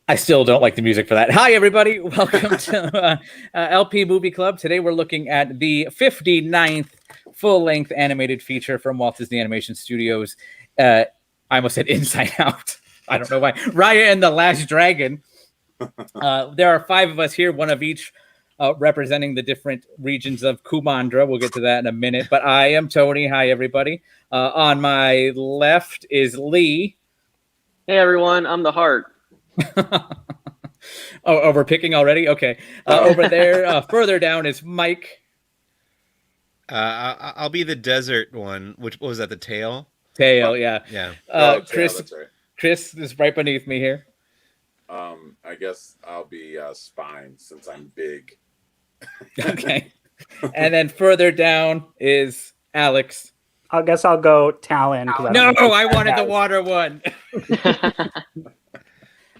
I still don't like the music for that. Hi, everybody. Welcome to LP Movie Club. Today we're looking at the 59th full-length animated feature from Walt Disney Animation Studios. I almost said Inside Out. I don't know why. Raya and the Last Dragon. There are 5 of us here, one of each representing the different regions of Kumandra. We'll get to that in a minute. But I am Tony. Hi, everybody. On my left is Lee. Hey, everyone. I'm the heart. Oh, we're picking already? Okay. Over there, further down is Mike. I'll be the desert one. What was that, the tail? Tail, yeah. Yeah. Chris, that's right. Chris is right beneath me here. I guess I'll be spine since I'm big. Okay. And then further down is Alex. I guess I'll go Talon. No, I wanted the water one.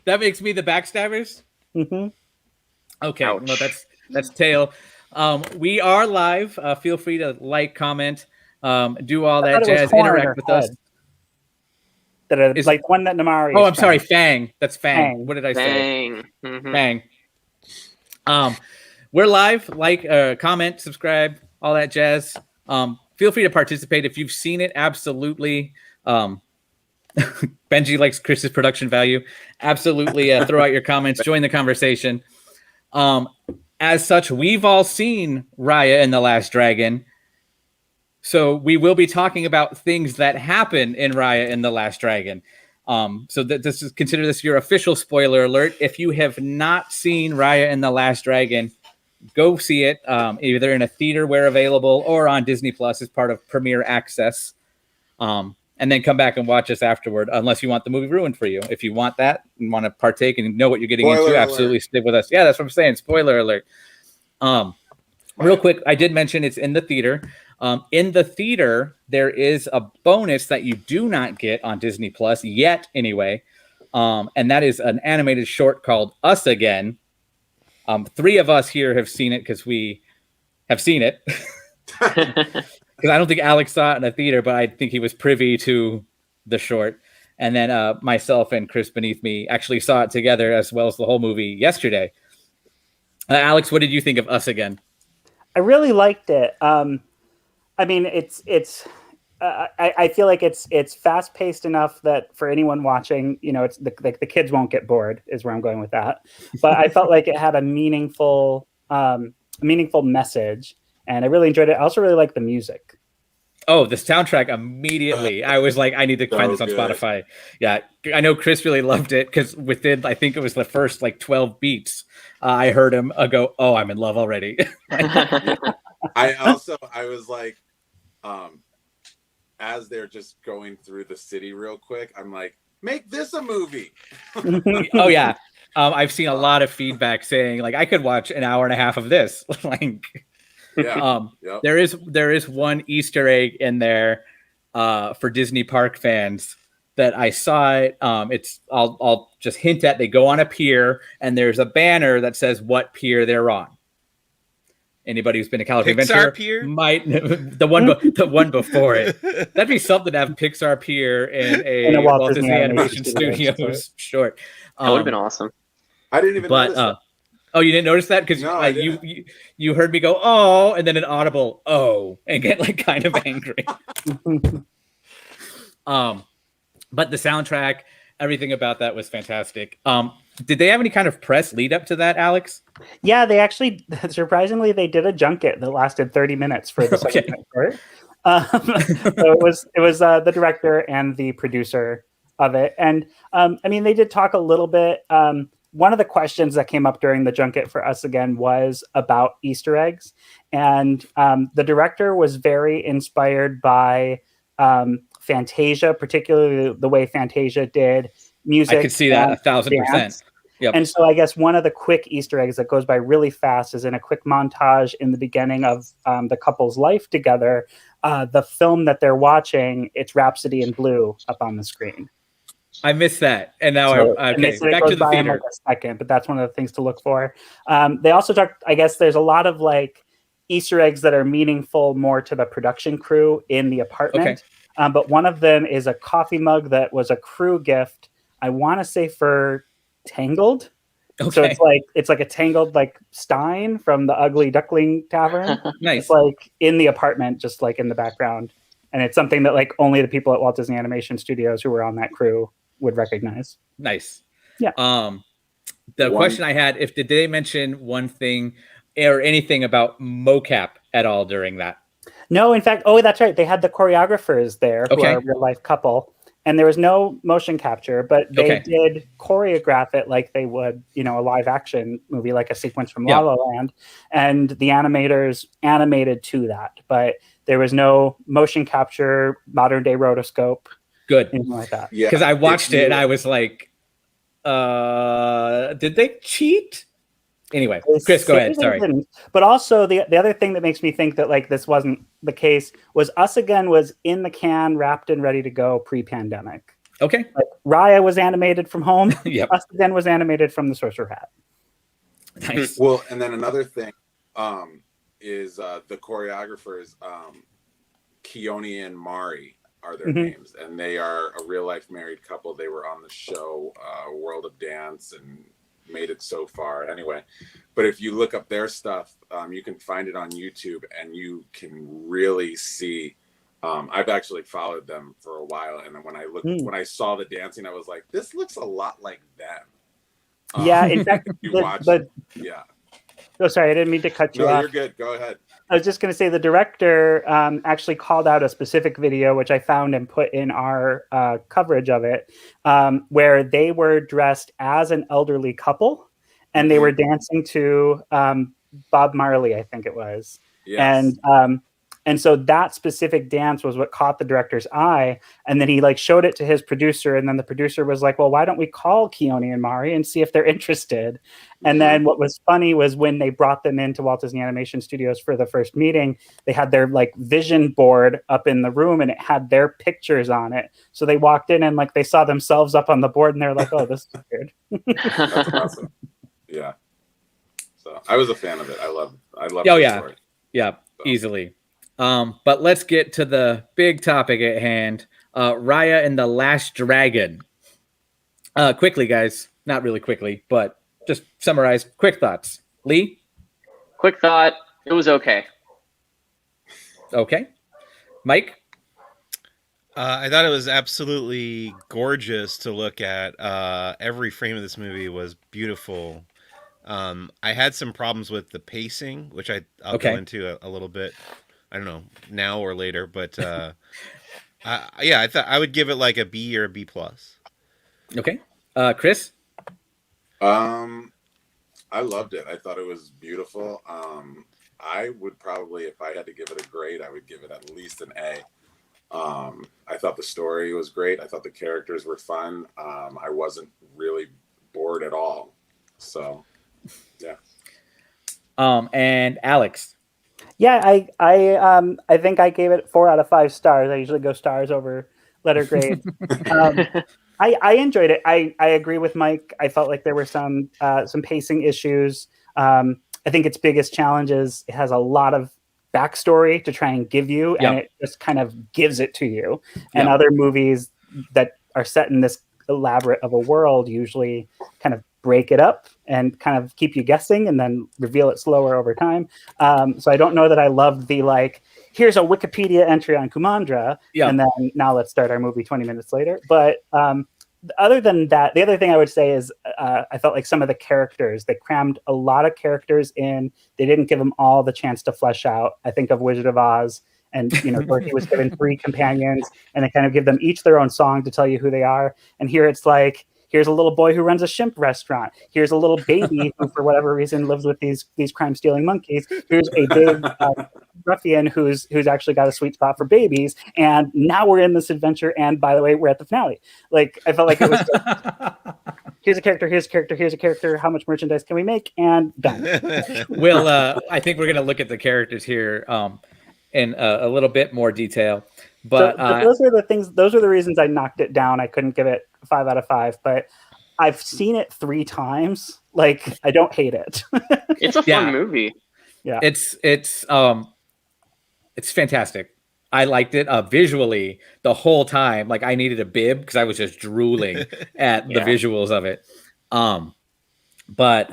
That makes me the backstabbers? Mm-hmm. Okay, Ouch. well, that's Tail. We are live. Feel free to like, comment, do all that jazz, interact with us. Like one that Namari. Oh, I'm sorry, Fang. That's Fang. What did I say? Fang. Mm-hmm. Fang. We're live. Like, comment, subscribe, all that jazz. Feel free to participate if you've seen it. Absolutely. Benji likes Chris's production value. Absolutely. Throw out your comments. Join the conversation. As such, we've all seen Raya and the Last Dragon. So we will be talking about things that happen in Raya and the Last Dragon. Consider this your official spoiler alert. If you have not seen Raya and the Last Dragon, go see it either in a theater where available or on Disney Plus as part of Premiere Access. And then come back and watch us afterward, unless you want the movie ruined for you. If you want that and want to partake and know what you're getting into, absolutely stick with us. Yeah, that's what I'm saying. Spoiler alert. Real quick, I did mention it's in the theater. In the theater, there is a bonus that you do not get on Disney Plus yet, anyway. And that is an animated short called Us Again. 3 of us here have seen it because we have seen it. Because I don't think Alex saw it in a theater, but I think he was privy to the short. And then myself and Chris beneath me actually saw it together as well as the whole movie yesterday. Alex, what did you think of Us Again? I really liked it. I mean, I feel like it's fast paced enough that for anyone watching, it's like the kids won't get bored is where I'm going with that. But I felt like it had a meaningful message. And I really enjoyed it. I also really like the music. Oh, the soundtrack immediately. I was like, I need to find this on Spotify. Yeah, I know Chris really loved it because within, I think it was the first 12 beats, I heard him go, "Oh, I'm in love already." I was like, as they're just going through the city real quick, I'm like, make this a movie. Oh yeah, I've seen a lot of feedback saying I could watch an hour and a half of this. Yeah. Yep. There is one Easter egg in there for Disney Park fans that I saw it. I'll just hint at. They go on a pier and there's a banner that says what pier they're on. Anybody who's been to California Pixar Adventure Pier? Might the one before it. That'd be something to have Pixar Pier in a Walt Disney Animation Studios short. That would have been awesome. I didn't even notice that. Oh, you didn't notice that because you heard me go oh, and then an audible oh, and get kind of angry. But the soundtrack, everything about that was fantastic. Did they have any kind of press lead up to that, Alex? Yeah, they actually surprisingly they did a junket that lasted 30 minutes for the second part. So it was the director and the producer of it, and I mean they did talk a little bit. One of the questions that came up during the junket for Us Again was about Easter eggs. And the director was very inspired by Fantasia, particularly the way Fantasia did music. I could see that 1,000%. Yep. And so I guess one of the quick Easter eggs that goes by really fast is in a quick montage in the beginning of the couple's life together. The film that they're watching, it's Rhapsody in Blue up on the screen. I missed that, and now back to the theater. A second, but that's one of the things to look for. They also talked. I guess there's a lot of Easter eggs that are meaningful more to the production crew in the apartment. Okay. But one of them is a coffee mug that was a crew gift. I want to say for Tangled. Okay. So it's like a Tangled like Stein from the Ugly Duckling Tavern. Nice. It's like in the apartment, just like in the background, and it's something that like only the people at Walt Disney Animation Studios who were on that crew would recognize. Nice. Yeah. The question I had, did they mention one thing or anything about mocap at all during that? No, in fact, that's right. They had the choreographers there who are a real life couple, and there was no motion capture, but they did choreograph it like they would, a live action movie, like a sequence from La La Land, and the animators animated to that, but there was no motion capture, modern day rotoscope, anything like that. Yeah, because I watched it and I was like, did they cheat? Anyway, Chris, go ahead. Sorry. But also the other thing that makes me think that like this wasn't the case was Us Again was in the can, wrapped and ready to go pre-pandemic. Okay. Like Raya was animated from home. Yep. Us Again was animated from the Sorcerer Hat. Nice. Well, and then another thing is the choreographers, Keone and Mari are their names, and they are a real life married couple. They were on the show World of Dance and made it so far anyway. But if you look up their stuff, you can find it on YouTube, and you can really see I've actually followed them for a while, and then when I saw the dancing, I was like, this looks a lot like them. Yeah, in fact, yeah. Oh, sorry, I didn't mean to cut you off. No, you're good. Go ahead. I was just going to say the director actually called out a specific video, which I found and put in our coverage of it, where they were dressed as an elderly couple, and they were dancing to Bob Marley, I think it was. Yes. And so that specific dance was what caught the director's eye. And then he like showed it to his producer. And then the producer was like, well, why don't we call Keone and Mari and see if they're interested? And then what was funny was when they brought them into Walt Disney Animation Studios for the first meeting, they had their like vision board up in the room and it had their pictures on it. So they walked in and like they saw themselves up on the board and they're like, oh, this is weird. That's awesome. Yeah. So I was a fan of it. I love the story. Yeah, so. Easily. But let's get to the big topic at hand. Raya and the Last Dragon. Quickly, guys. Not really quickly, but just summarize. Quick thoughts. Lee? Quick thought. It was okay. Okay. Mike? I thought it was absolutely gorgeous to look at. Every frame of this movie was beautiful. I had some problems with the pacing, which I'll go into a little bit. I don't know now or later, but I thought I would give it like a B or a B plus. Okay, Chris. I loved it. I thought it was beautiful. I would probably, if I had to give it a grade, I would give it at least an A. I thought the story was great. I thought the characters were fun. I wasn't really bored at all. So, yeah. And Alex. Yeah, I think I gave it 4 out of 5 stars. I usually go stars over letter grades. I enjoyed it. I agree with Mike. I felt like there were some pacing issues. I think its biggest challenge is it has a lot of backstory to try and give you, and it just kind of gives it to you. And other movies that are set in this elaborate of a world usually kind of break it up and kind of keep you guessing and then reveal it slower over time. So I don't know that I loved the like, here's a Wikipedia entry on Kumandra, and then now let's start our movie 20 minutes later. But other than that, the other thing I would say is I felt like some of the characters, they crammed a lot of characters in. They didn't give them all the chance to flesh out. I think of Wizard of Oz, and Dorothy was given 3 companions, and they kind of give them each their own song to tell you who they are. And here it's like, here's a little boy who runs a shrimp restaurant. Here's a little baby who, for whatever reason, lives with these crime-stealing monkeys. Here's a big ruffian who's actually got a sweet spot for babies. And now we're in this adventure. And by the way, we're at the finale. Like, I felt like it was just, here's a character, here's a character, here's a character. How much merchandise can we make? And done. Well, I think we're going to look at the characters here in a little bit more detail. But those are the things. Those are the reasons I knocked it down. I couldn't give it 5 out of 5, but I've seen it 3 times. Like, I don't hate it. It's a fun movie. Yeah, it's fantastic. I liked it visually the whole time. Like, I needed a bib because I was just drooling at the visuals of it. But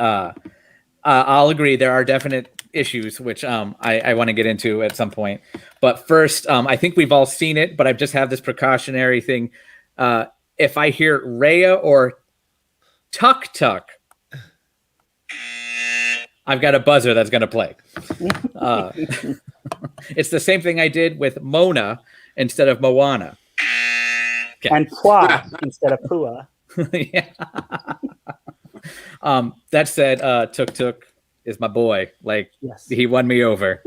I'll agree there are definite issues, which I want to get into at some point. But first, I think we've all seen it, but I just have this precautionary thing. If I hear Raya or Tuk Tuk, I've got a buzzer that's going to play. It's the same thing I did with Mona instead of Moana. Okay. And Pua instead of Pua. Yeah. That said, Tuk Tuk is my boy. Like, yes. He won me over.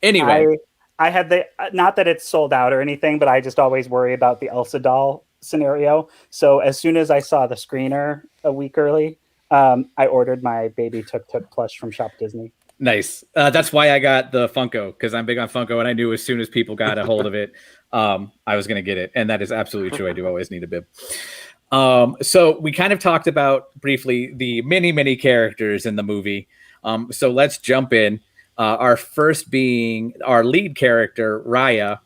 Anyway. I had not that it's sold out or anything, but I just always worry about the Elsa doll scenario. So as soon as I saw the screener a week early, I ordered my baby Tuk Tuk plush from Shop Disney. Nice. That's why I got the Funko, because I'm big on Funko, and I knew as soon as people got a hold of it, I was going to get it. And that is absolutely true. I do always need a bib. So we kind of talked about briefly the many characters in the movie. So let's jump in. Our first being our lead character, Raya.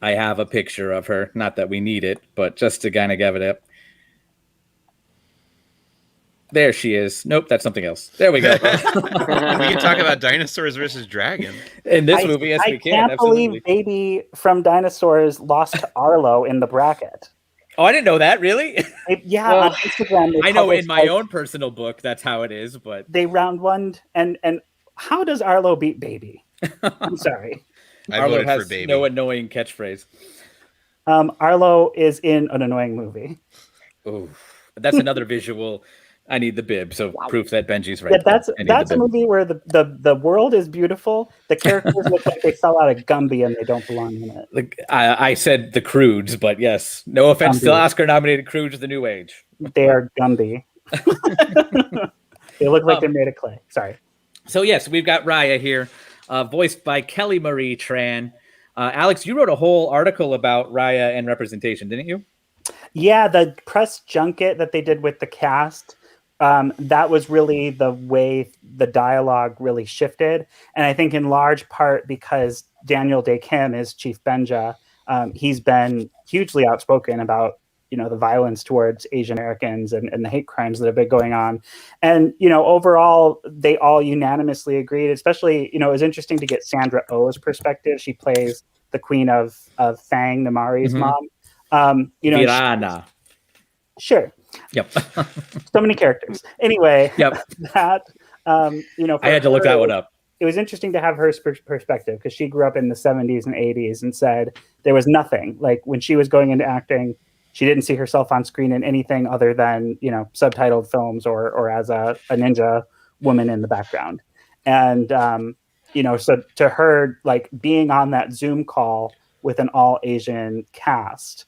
I have a picture of her. Not that we need it, but just to kind of give it up. There she is. Nope, that's something else. There we go. We can talk about dinosaurs versus dragon. In this movie, yes, we can. I can't believe Baby from Dinosaurs lost to Arlo in the bracket. Oh, I didn't know that. Really? On Instagram. I know in my own personal book that's how it is, but they round one. And how does Arlo beat Baby? I'm sorry. Arlo has no annoying catchphrase. Arlo is in an annoying movie. Oh, that's another visual. I need the bib, so proof that Benji's right. Yeah, that's a movie where the world is beautiful. The characters look like they fell out of Gumby and they don't belong in it. I said the Croods, but yes, no offense to Oscar-nominated Croods of the New Age. They are Gumby. They look like they're made of clay. Sorry. So yes, we've got Raya here, voiced by Kelly Marie Tran. Alex, you wrote a whole article about Raya and representation, didn't you? Yeah, the press junket that they did with the cast. That was really the way the dialogue really shifted. And I think in large part because Daniel Day Kim is Chief Benja, he's been hugely outspoken about, the violence towards Asian Americans and the hate crimes that have been going on. And, overall, they all unanimously agreed, especially, it was interesting to get Sandra Oh's perspective. She plays the queen of Fang, Namari's mom. Virana. Sure. Yep. So many characters. Anyway, yep. That, I had to look that one up. It was interesting to have her perspective because she grew up in the 70s and 80s and said there was nothing. Like when she was going into acting, she didn't see herself on screen in anything other than, subtitled films or as a ninja woman in the background. And, so to her, like being on that Zoom call with an all Asian cast,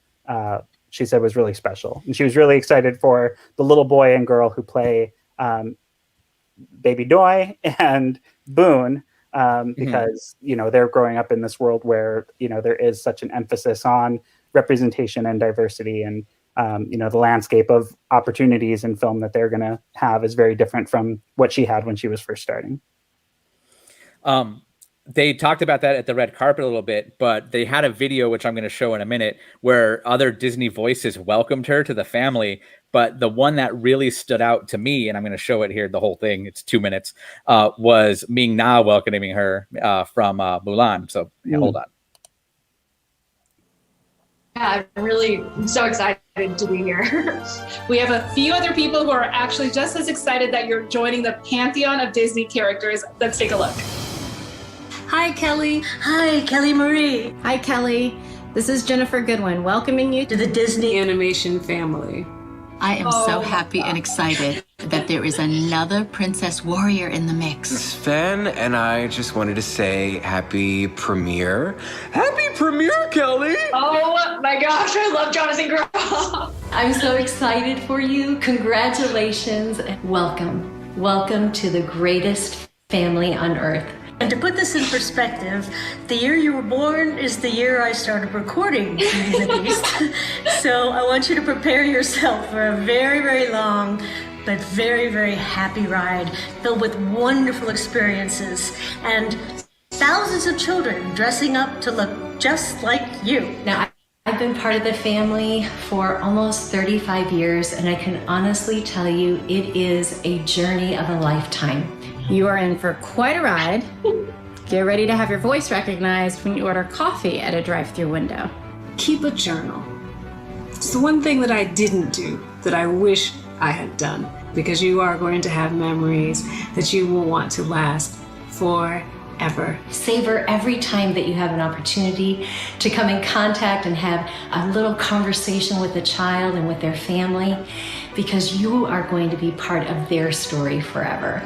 she said was really special. And she was really excited for the little boy and girl who play Baby Doi and Boone because, they're growing up in this world where, there is such an emphasis on representation and diversity and, the landscape of opportunities in film that they're going to have is very different from what she had when she was first starting. They talked about that at the red carpet a little bit, but they had a video, which I'm going to show in a minute, where other Disney voices welcomed her to the family. But the one that really stood out to me, and I'm going to show it here, the whole thing, it's 2 minutes, was Ming Na welcoming her from Mulan. So hold on. Yeah, I'm so excited to be here. We have a few other people who are actually just as excited that you're joining the pantheon of Disney characters. Let's take a look. Hi, Kelly. Hi, Kelly Marie. Hi, Kelly. This is Jennifer Goodwin welcoming you to the Disney Animation family. I am so happy and excited that there is another Princess Warrior in the mix. Sven and I just wanted to say happy premiere. Happy premiere, Kelly! Oh my gosh, I love Jonathan Groff. I'm so excited for you. Congratulations and welcome. Welcome to the greatest family on earth. And to put this in perspective, the year you were born is the year I started recording Beauty and the Beast. So I want you to prepare yourself for a very, very long, but very, very happy ride filled with wonderful experiences and thousands of children dressing up to look just like you. Now, I've been part of the family for almost 35 years, and I can honestly tell you it is a journey of a lifetime. You are in for quite a ride. Get ready to have your voice recognized when you order coffee at a drive-through window. Keep a journal. It's the one thing that I didn't do that I wish I had done, because you are going to have memories that you will want to last forever. Savor every time that you have an opportunity to come in contact and have a little conversation with a child and with their family, because you are going to be part of their story forever.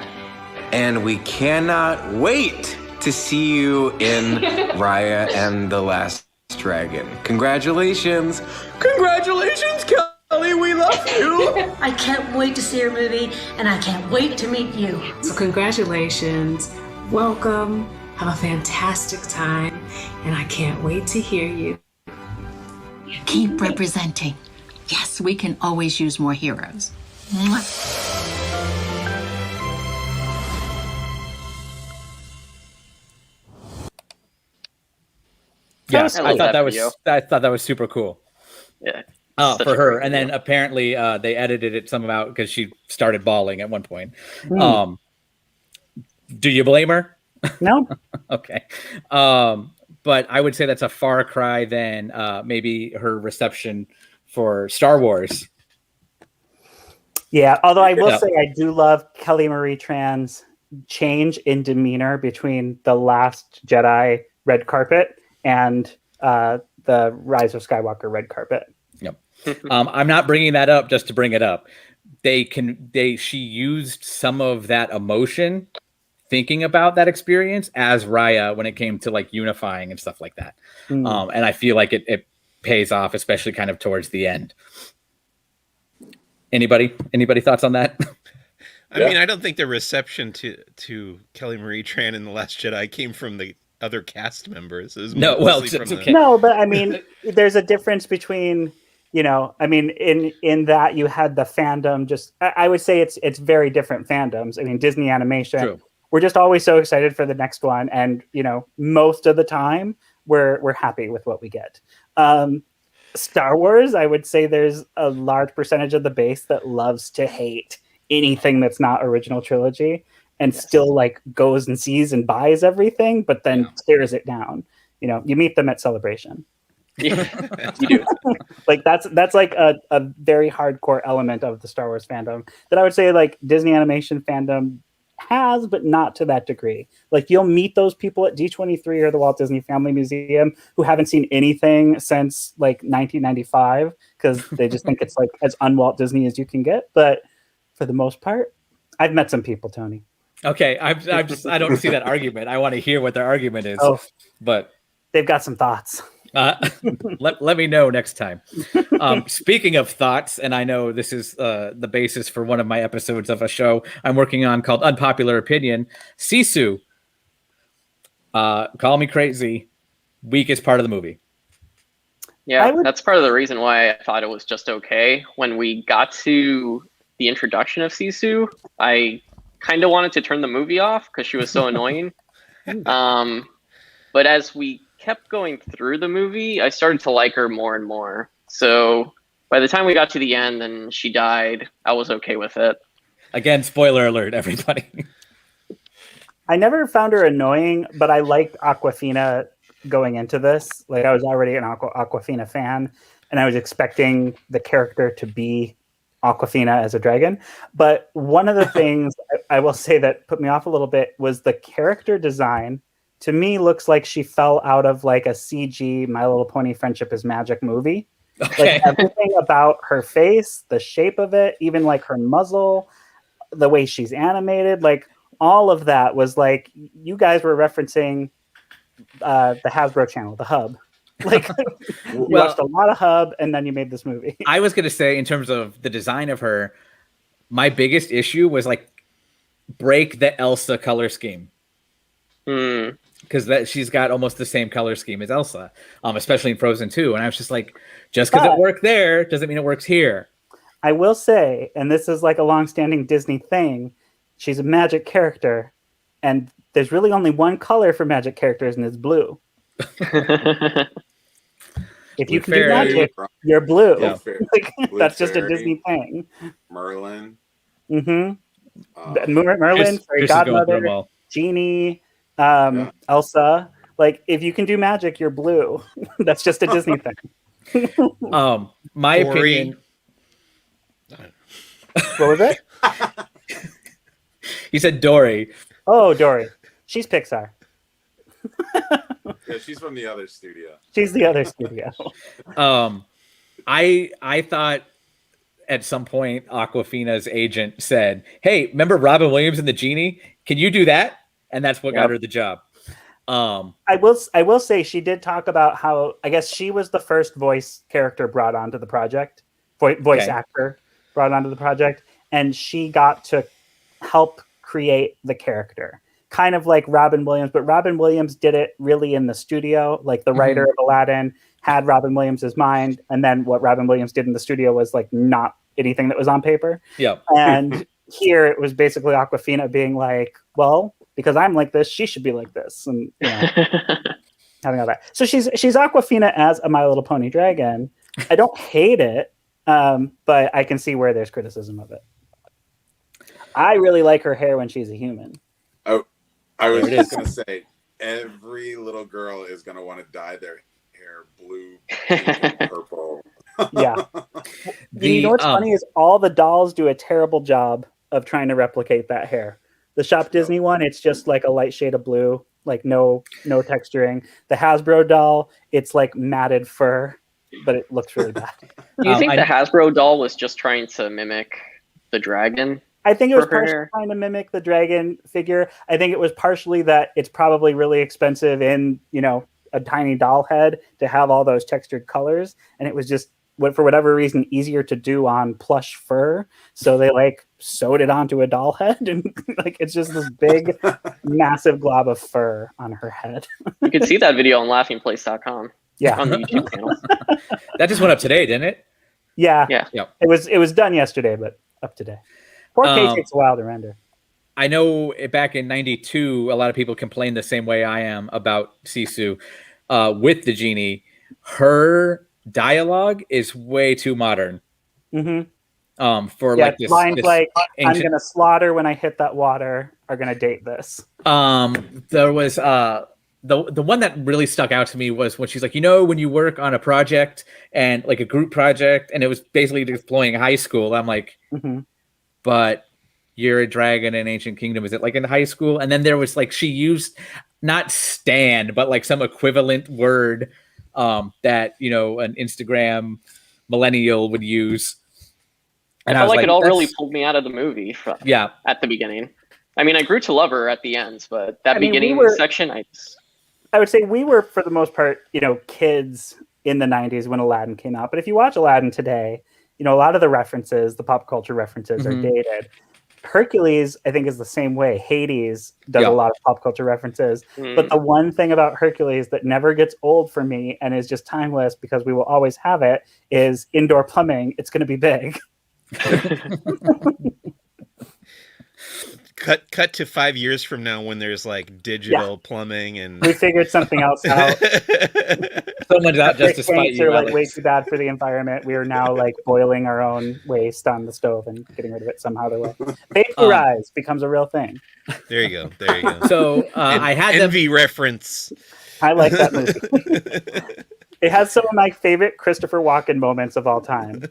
And we cannot wait to see you in Raya and the Last Dragon. Congratulations. Congratulations, Kelly. We love you. I can't wait to see your movie, and I can't wait to meet you. So congratulations. Welcome. Have a fantastic time. And I can't wait to hear you. Keep representing. Yes, we can always use more heroes. Mwah. Yeah, I thought that was super cool. Yeah. For her, and then apparently they edited it somehow because she started bawling at one point. Do you blame her? No. Okay. But I would say that's a far cry than maybe her reception for Star Wars. Yeah, although I will say I do love Kelly Marie Tran's change in demeanor between the Last Jedi red carpet and the Rise of Skywalker red carpet. Yep. I'm not bringing that up just to bring it up. She used some of that emotion thinking about that experience as Raya when it came to like unifying and stuff like that. And I feel like it pays off, especially kind of towards the end. Anybody thoughts on that? I mean, I don't think the reception to Kelly Marie Tran in The Last Jedi came from the other cast members. Okay. No, but I mean, there's a difference between, I mean, in that you had the fandom. Just I would say it's very different fandoms. I mean, Disney Animation. True. We're just always so excited for the next one, and most of the time we're happy with what we get. Star Wars, I would say there's a large percentage of the base that loves to hate anything that's not original trilogy, and still like goes and sees and buys everything, but then tears it down. You meet them at Celebration. Yeah, you do. Like that's like a very hardcore element of the Star Wars fandom that I would say like Disney Animation fandom has, but not to that degree. Like you'll meet those people at D23 or the Walt Disney Family Museum who haven't seen anything since like 1995 because they just think it's like as un-Walt Disney as you can get. But for the most part, I've met some people, Tony. Okay, I don't see that argument. I want to hear what their argument is. But they've got some thoughts. Let me know next time. Speaking of thoughts, and I know this is the basis for one of my episodes of a show I'm working on called Unpopular Opinion. Sisu, call me crazy, weakest part of the movie. Yeah, that's part of the reason why I thought it was just okay. When we got to the introduction of Sisu, I kind of wanted to turn the movie off because she was so annoying. But as we kept going through the movie, I started to like her more and more. So by the time we got to the end and she died, I was okay with it. Again, spoiler alert, everybody. I never found her annoying, but I liked Awkwafina going into this. Like I was already an Awkwafina fan, and I was expecting the character to be Awkwafina as a dragon. But one of the things I will say that put me off a little bit was the character design. To me, looks like she fell out of like a CG My Little Pony Friendship is Magic movie. Okay. Like everything about her face, the shape of it, even like her muzzle, the way she's animated, like all of that was like you guys were referencing the Hasbro channel, the Hub. Like you watched a lot of Hub, and then you made this movie. I was gonna say, in terms of the design of her, my biggest issue was like break the Elsa color scheme. Because she's got almost the same color scheme as Elsa, especially in Frozen 2. And I was just like, just because it worked there doesn't mean it works here. I will say, and this is like a long-standing Disney thing, she's a magic character, and there's really only one color for magic characters, and it's blue. If you can do magic, you're blue. Yeah. Like, Blue that's just a Fairy, Disney thing. Merlin. Merlin, Fairy Godmother, Genie, Elsa. Like, if you can do magic, you're blue. That's just a Disney thing. My opinion. What was it? You said Dory. Oh, Dory. She's Pixar. Yeah, she's from the other studio. She's the other studio. I thought at some point Awkwafina's agent said, "Hey, remember Robin Williams and the Genie? Can you do that?" And that's what got her the job. I will say she did talk about how, I guess, she was the first voice character brought onto the project, voice actor brought onto the project, and she got to help create the character, kind of like Robin Williams. But Robin Williams did it really in the studio, like the writer of Aladdin had Robin Williams's mind, and then what Robin Williams did in the studio was like not anything that was on paper. Yeah. And here it was basically Awkwafina being like, well, because I'm like this, she should be like this, and having all that. So she's Awkwafina as a My Little Pony dragon. I don't hate it, but I can see where there's criticism of it. I really like her hair when she's a human. Oh, I was just gonna say, every little girl is gonna want to dye their hair blue, pink, and purple. Yeah. You know what's funny is all the dolls do a terrible job of trying to replicate that hair. The Shop Disney one, it's just like a light shade of blue, like no texturing. The Hasbro doll, it's like matted fur, but it looks really bad. Do you think the Hasbro doll was just trying to mimic the dragon? I think it was partially trying to mimic the dragon figure. I think it was partially that it's probably really expensive in, a tiny doll head to have all those textured colors. And it was just, for whatever reason, easier to do on plush fur. So they sewed it onto a doll head, and it's just this big, massive glob of fur on her head. You can see that video on laughingplace.com. Yeah. On the YouTube channel. That just went up today, didn't it? Yeah. Yeah. It was done yesterday, but up today. 4K takes a while to render. I know back in '92, a lot of people complained the same way I am about Sisu with the Genie. Her dialogue is way too modern. For this lines like ancient... "I'm gonna slaughter when I hit that water" are gonna date this. There was the one that really stuck out to me was when she's like, when you work on a project and like a group project, and it was basically deploying high school. I'm like, but you're a dragon in Ancient Kingdom. Is it like in high school? And then there was she used not stand, but some equivalent word that an Instagram millennial would use. And I felt like it all really pulled me out of the movie at the beginning. I mean, I grew to love her at the end, but that beginning section, I would say we were, for the most part, kids in the 90s when Aladdin came out. But if you watch Aladdin today, a lot of the references, the pop culture references are dated. Hercules, I think, is the same way. Hades does a lot of pop culture references. But the one thing about Hercules that never gets old for me and is just timeless because we will always have it is indoor plumbing. It's going to be big. Cut to 5 years from now when there's digital plumbing and we figured something else out. Someone's out just to spite you. Are way too bad for the environment. We are now boiling our own waste on the stove and getting rid of it somehow. The way vaporize becomes a real thing. There you go. So I had envy reference. I like that movie. It has some of my favorite Christopher Walken moments of all time.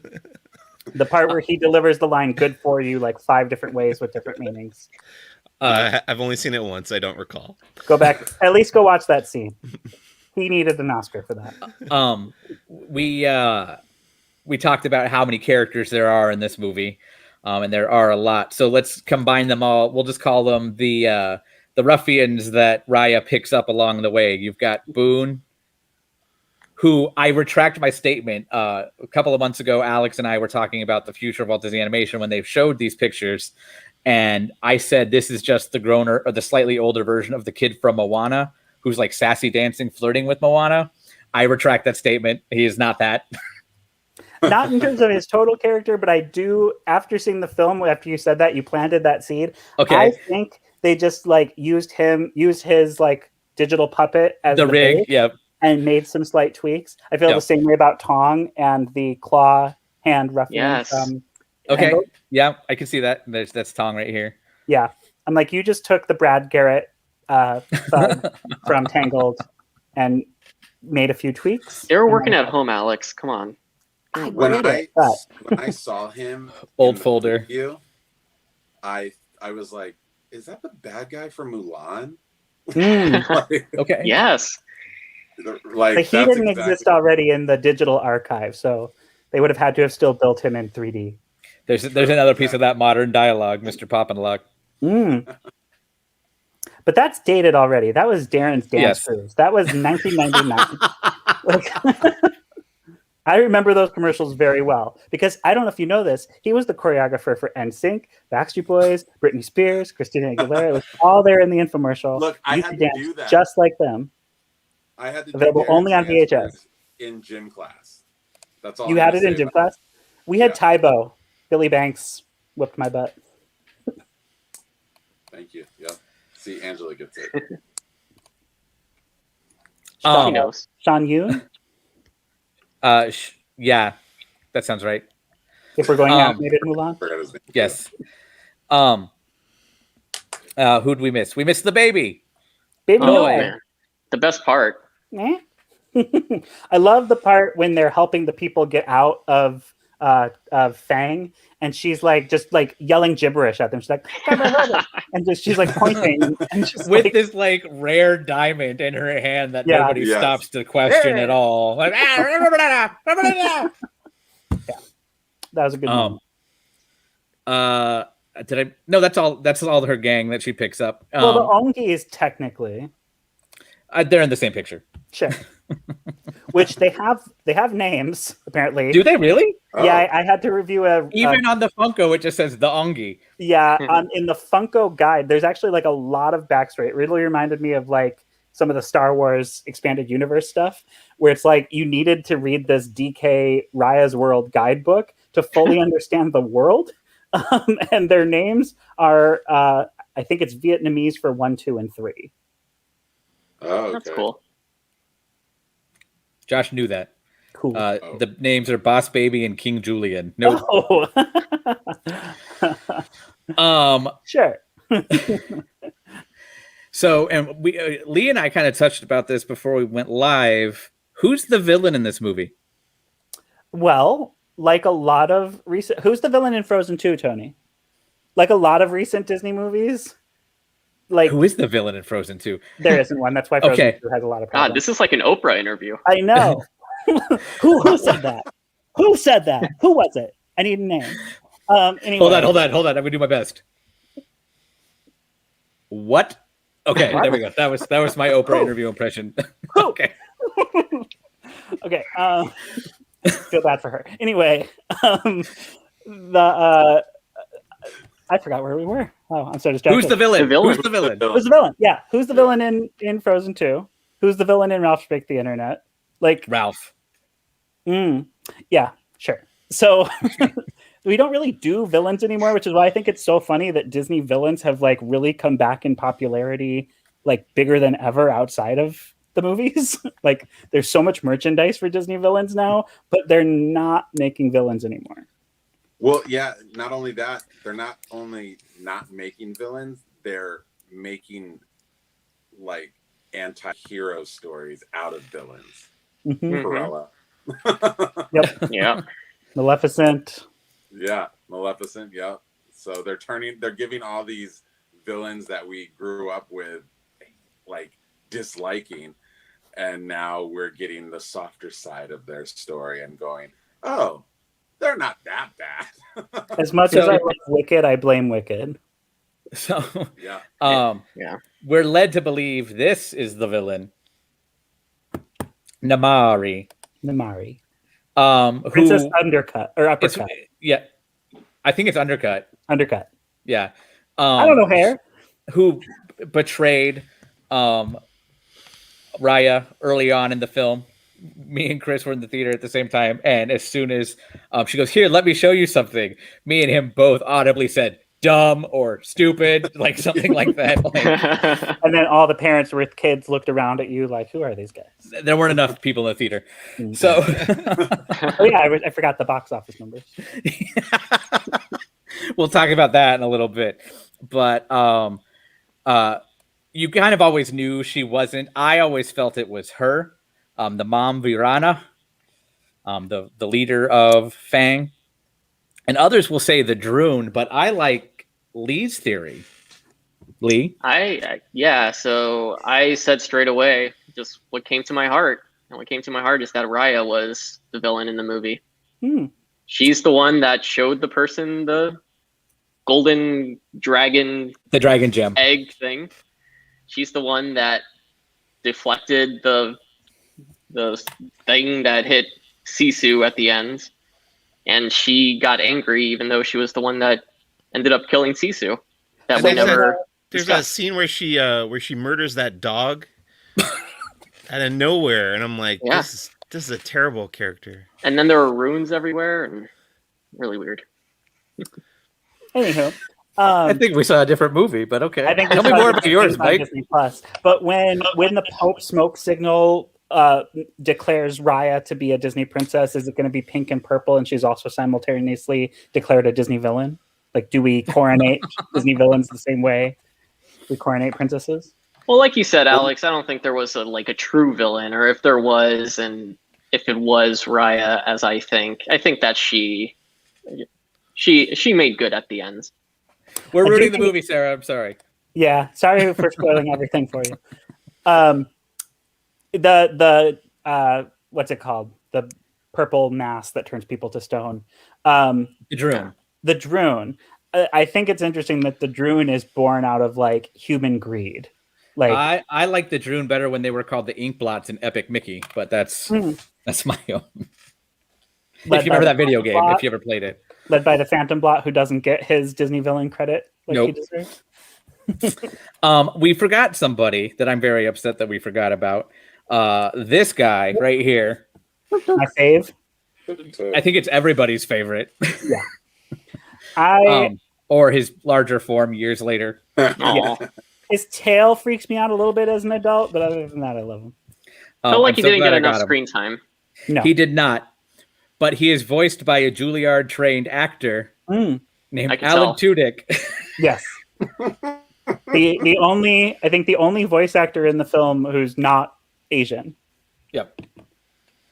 The part where he delivers the line "good for you" 5 different ways with different meanings. I've only seen it once. I don't recall. Go back. At least go watch that scene. He needed an Oscar for that. We talked about how many characters there are in this movie, and there are a lot. So let's combine them all. We'll just call them the ruffians that Raya picks up along the way. You've got Boone, who I retract my statement. A couple of months ago, Alex and I were talking about the future of Walt Disney Animation when they showed these pictures. And I said, this is just the grown or the slightly older version of the kid from Moana, who's sassy dancing, flirting with Moana. I retract that statement. He is not that. Not in terms of his total character, but I do, after seeing the film, after you said that, you planted that seed. Okay. I think they just used his digital puppet as the rig. base. Yep. and made some slight tweaks. I feel the same way about Tong and the claw hand reference. Okay. Tangled. Yeah, I can see that. That's Tong right here. Yeah. I'm like, you just took the Brad Garrett thug from Tangled and made a few tweaks. They were working at home, Alex. Come on. When I saw him old folder, preview, I was like, is that the bad guy from Mulan? Okay. Yes. Like he didn't exist already in the digital archive, so they would have had to have still built him in 3D. There's another piece of that modern dialogue, Mr. Poppenlock. But that's dated already. That was Darren's dance cruise. That was 1999. I remember those commercials very well because I don't know if you know this. He was the choreographer for NSYNC, Backstreet Boys, Britney Spears, Christina Aguilera. It was all there in the infomercial. Look, I had to do that just like them. I had to available only on VHS in gym class. That's all. You had it in gym class. We had Tybo. Billy Banks whipped my butt. Thank you. Yep. See, Angela gets it. She knows. Sean Yoon? Yeah, that sounds right. If we're going animated Mulan? Yes. Who'd we miss? We missed the baby. Baby Noah. The best part. I love the part when they're helping the people get out of Fang, and she's like just like yelling gibberish at them. She's like, and she's like pointing, and just with this like rare diamond in her hand that nobody stops to question at all. Like, that was a good moment. Did I? No, that's all. That's all her gang that she picks up. Well, the Ongi is technically they're in the same picture. Sure. Which they have names apparently. Do they really? Yeah, I had to review even on the Funko it just says the Ongi. Yeah, in the Funko guide, there's actually like a lot of backstory. It really reminded me of like some of the Star Wars expanded universe stuff, where it's like you needed to read this DK Raya's World guidebook to fully understand the world. And their names are I think it's Vietnamese for 1, 2, and 3. Oh, okay. That's cool. Josh knew that. Cool. The names are Boss Baby and King Julian. No. Sure. So, and we, Lee and I kind of touched about this before we went live. Who's the villain in this movie? Well, like a lot of recent, who's the villain in Frozen 2, Tony? Like a lot of recent Disney movies. Like, who is the villain in Frozen 2? There isn't one. That's why Frozen 2 has a lot of problems. God, this is like an Oprah interview. I know. Who said that? Who said that? Who was it? I need a name. Anyway. Hold on. I'm gonna do my best. What? Okay, there we go. That was my Oprah interview impression. Okay. Okay. Feel bad for her. Anyway, I forgot where we were. Oh, I'm so distracted. Who's the villain? Who's the villain? Yeah. Who's the villain in Frozen 2? Who's the villain in Ralph Break the Internet? Like Ralph. Yeah, sure. So we don't really do villains anymore, which is why I think it's so funny that Disney villains have like really come back in popularity, like bigger than ever outside of the movies. Like there's so much merchandise for Disney villains now, but they're not making villains anymore. Well, yeah, not only that, they're not only not making villains, they're making like anti-hero stories out of villains. Cruella. Yep. Yeah. Maleficent. Yeah, Maleficent, yeah. So they're giving all these villains that we grew up with like disliking, and now we're getting the softer side of their story and going, oh, they're not that bad. As much as I like Wicked, I blame Wicked. So yeah. We're led to believe this is the villain. Namari. Princess Undercut or Uppercut. Yeah. I think it's Undercut. Undercut. Yeah. I don't know hair. Who betrayed Raya early on in the film. Me and Chris were in the theater at the same time, and as soon as she goes, "Here, let me show you something," me and him both audibly said, dumb or stupid, like something like that. Like, and then all the parents with kids looked around at you like, who are these guys? There weren't enough people in the theater. So, oh yeah, I forgot the box office numbers. We'll talk about that in a little bit. But you kind of always knew she wasn't. I always felt it was her, the mom Virana, the leader of Fang. And others will say the Droon, but I like Lee's theory. Lee? So I said straight away just what came to my heart. And what came to my heart is that Raya was the villain in the movie. She's the one that showed the person the golden dragon... The dragon gem. Egg thing. She's the one that deflected the thing that hit Sisu at the end. And she got angry, even though she was the one that ended up killing Sisu. That we never. There's a scene where she murders that dog out of nowhere, and I'm like, this is a terrible character. And then there were runes everywhere, and really weird. Anywho, I think we saw a different movie, but okay. I think tell me more about yours, Mike. Disney Plus. But when the Pope smoke signal declares Raya to be a Disney princess, is it going to be pink and purple, and she's also simultaneously declared a Disney villain? Like, do we coronate Disney villains the same way we coronate princesses? Well, like you said, Alex, I don't think there was a true villain, or if there was, and if it was Raya, as I think that she made good at the end. We're rooting the movie, Sarah. I'm sorry. Yeah, sorry for spoiling everything for you. The what's it called? The purple mass that turns people to stone. The Droon. The Droon. I think it's interesting that the Droon is born out of like human greed. Like I like the Droon better when they were called the Inkblots in Epic Mickey, but that's my own. If you remember that video game, if you ever played it. Led by the Phantom Blot, who doesn't get his Disney villain credit like he deserves. We forgot somebody that I'm very upset that we forgot about. This guy right here. My fave. I think it's everybody's favorite. Yeah. Or his larger form years later. Yeah. His tail freaks me out a little bit as an adult, but other than that, I love him. Felt like he didn't get enough screen time. No, he did not. But he is voiced by a Juilliard-trained actor named Alan Tudyk. Yes. the only voice actor in the film who's not Asian. Yep.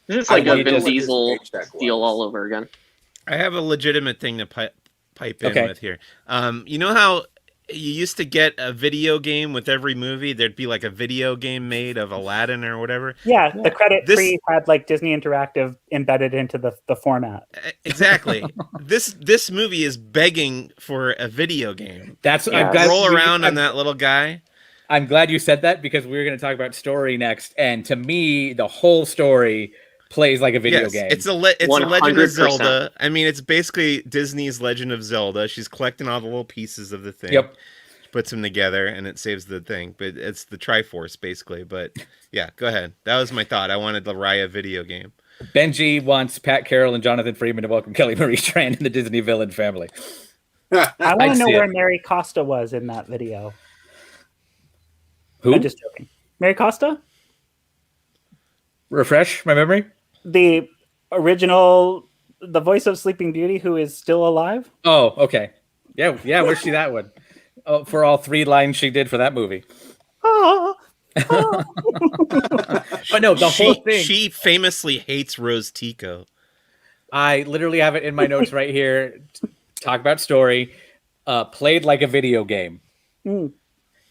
This is like a Vin Diesel deal all over again. I have a legitimate thing to pipe in with here. You know how you used to get a video game with every movie? There'd be like a video game made of Aladdin or whatever. Yeah, the credit tree had like Disney Interactive embedded into the format. Exactly. This movie is begging for a video game. That's roll around on that little guy. I'm glad you said that because we were going to talk about story next, and to me, the whole story plays like a video game. It's a Legend of Zelda. I mean, it's basically Disney's Legend of Zelda. She's collecting all the little pieces of the thing. Yep. Puts them together, and it saves the thing. But it's the Triforce, basically. But yeah, go ahead. That was my thought. I wanted the Raya video game. Benji wants Pat Carroll and Jonathan Freeman to welcome Kelly Marie Tran in the Disney villain family. I want to know where Mary Costa was in that video. Who? I'm just joking. Mary Costa? Refresh my memory. The voice of Sleeping Beauty, who is still alive. Oh, okay. Yeah. Where's she that one? Oh, for all 3 lines she did for that movie. But no, the whole thing. She famously hates Rose Tico. I literally have it in my notes right here. Talk about story. Played like a video game.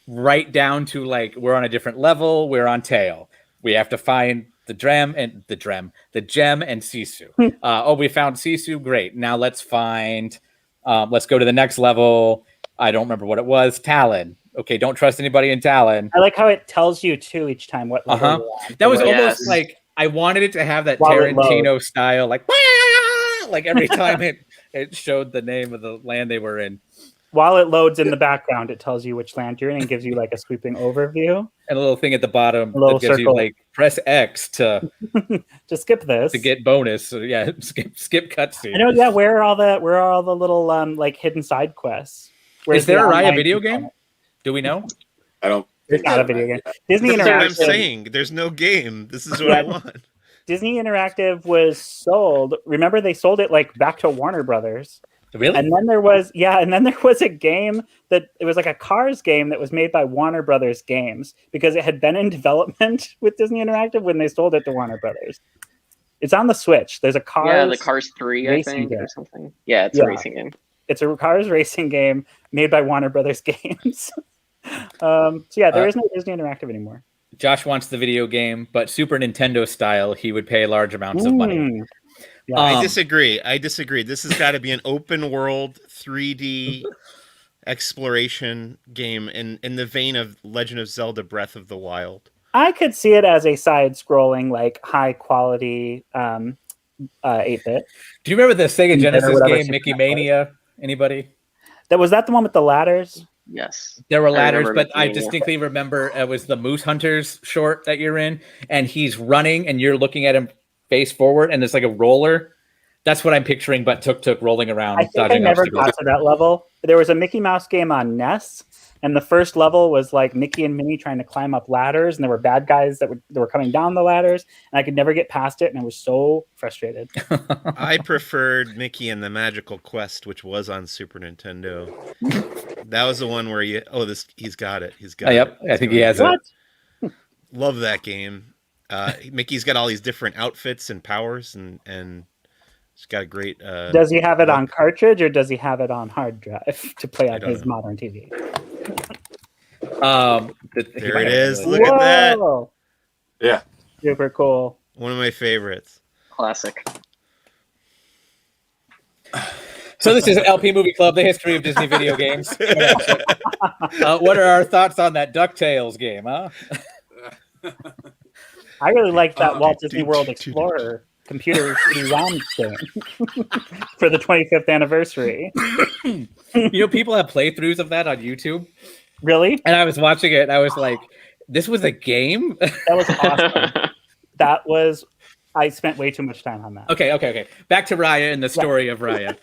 Right down to like we're on a different level. We're on tail. We have to find the gem and Sisu. We found Sisu. Great. Now let's find. Let's go to the next level. I don't remember what it was. Talon. Okay, don't trust anybody in Talon. I like how it tells you too each time what level you're on. That was almost like I wanted it to have that Tarantino style, like every time it showed the name of the land they were in. While it loads in the background, it tells you which land you're in and gives you like a sweeping overview. And a little thing at the bottom that gives you like press X to to skip this to get bonus. So, yeah, skip cutscene. I know. Yeah, where are all the little like hidden side quests? Is there a the Raya online video component. game? Do we know? I don't. There's not a video game. Disney That's what I'm Interactive. saying. There's no game. This is what I want. Disney Interactive was sold. Remember, they sold it like back to Warner Brothers. Really? And then there was a game that it was like a Cars game that was made by Warner Brothers Games because it had been in development with Disney Interactive when they sold it to Warner Brothers. It's on the Switch. There's a Cars. Yeah, the Cars 3, I think, game. or something. Yeah, it's a racing game. It's a Cars racing game made by Warner Brothers Games. So yeah, there is no Disney Interactive anymore. Josh wants the video game, but Super Nintendo style, he would pay large amounts of money. Yeah. I disagree. This has got to be an open world 3D exploration game in the vein of Legend of Zelda Breath of the Wild. I could see it as a side-scrolling, like high-quality 8-bit. Do you remember the Sega Genesis game, Super Mickey Nintendo Mania? Anybody? Was that the one with the ladders? Yes. There were ladders, remember but Mickey I Mania. distinctly remember it was the Moose Hunters short that you're in, and he's running, and you're looking at him face forward, and it's like a roller. That's what I'm picturing, but Tuk rolling around. I think I never got to that level. There was a Mickey Mouse game on NES, and the first level was like Mickey and Minnie trying to climb up ladders, and there were bad guys that were coming down the ladders, and I could never get past it, and I was so frustrated. I preferred Mickey and the Magical Quest, which was on Super Nintendo. That was the one where he's got it. He's got yep, it. I think he has it. Love that game. Mickey's got all these different outfits and powers, and he's got a great. Does he have it on cartridge or does he have it on hard drive to play on his modern TV? There it is. Look at that. Yeah. Super cool. One of my favorites. Classic. So this is LP Movie Club, the history of Disney video games. What are our thoughts on that DuckTales game, huh? I really liked that Walt Disney World Explorer computer ROM game for the 25th anniversary. People have playthroughs of that on YouTube. Really? And I was watching it, and I was like, this was a game? That was awesome. I spent way too much time on that. Okay. Back to Raya and the story of Raya.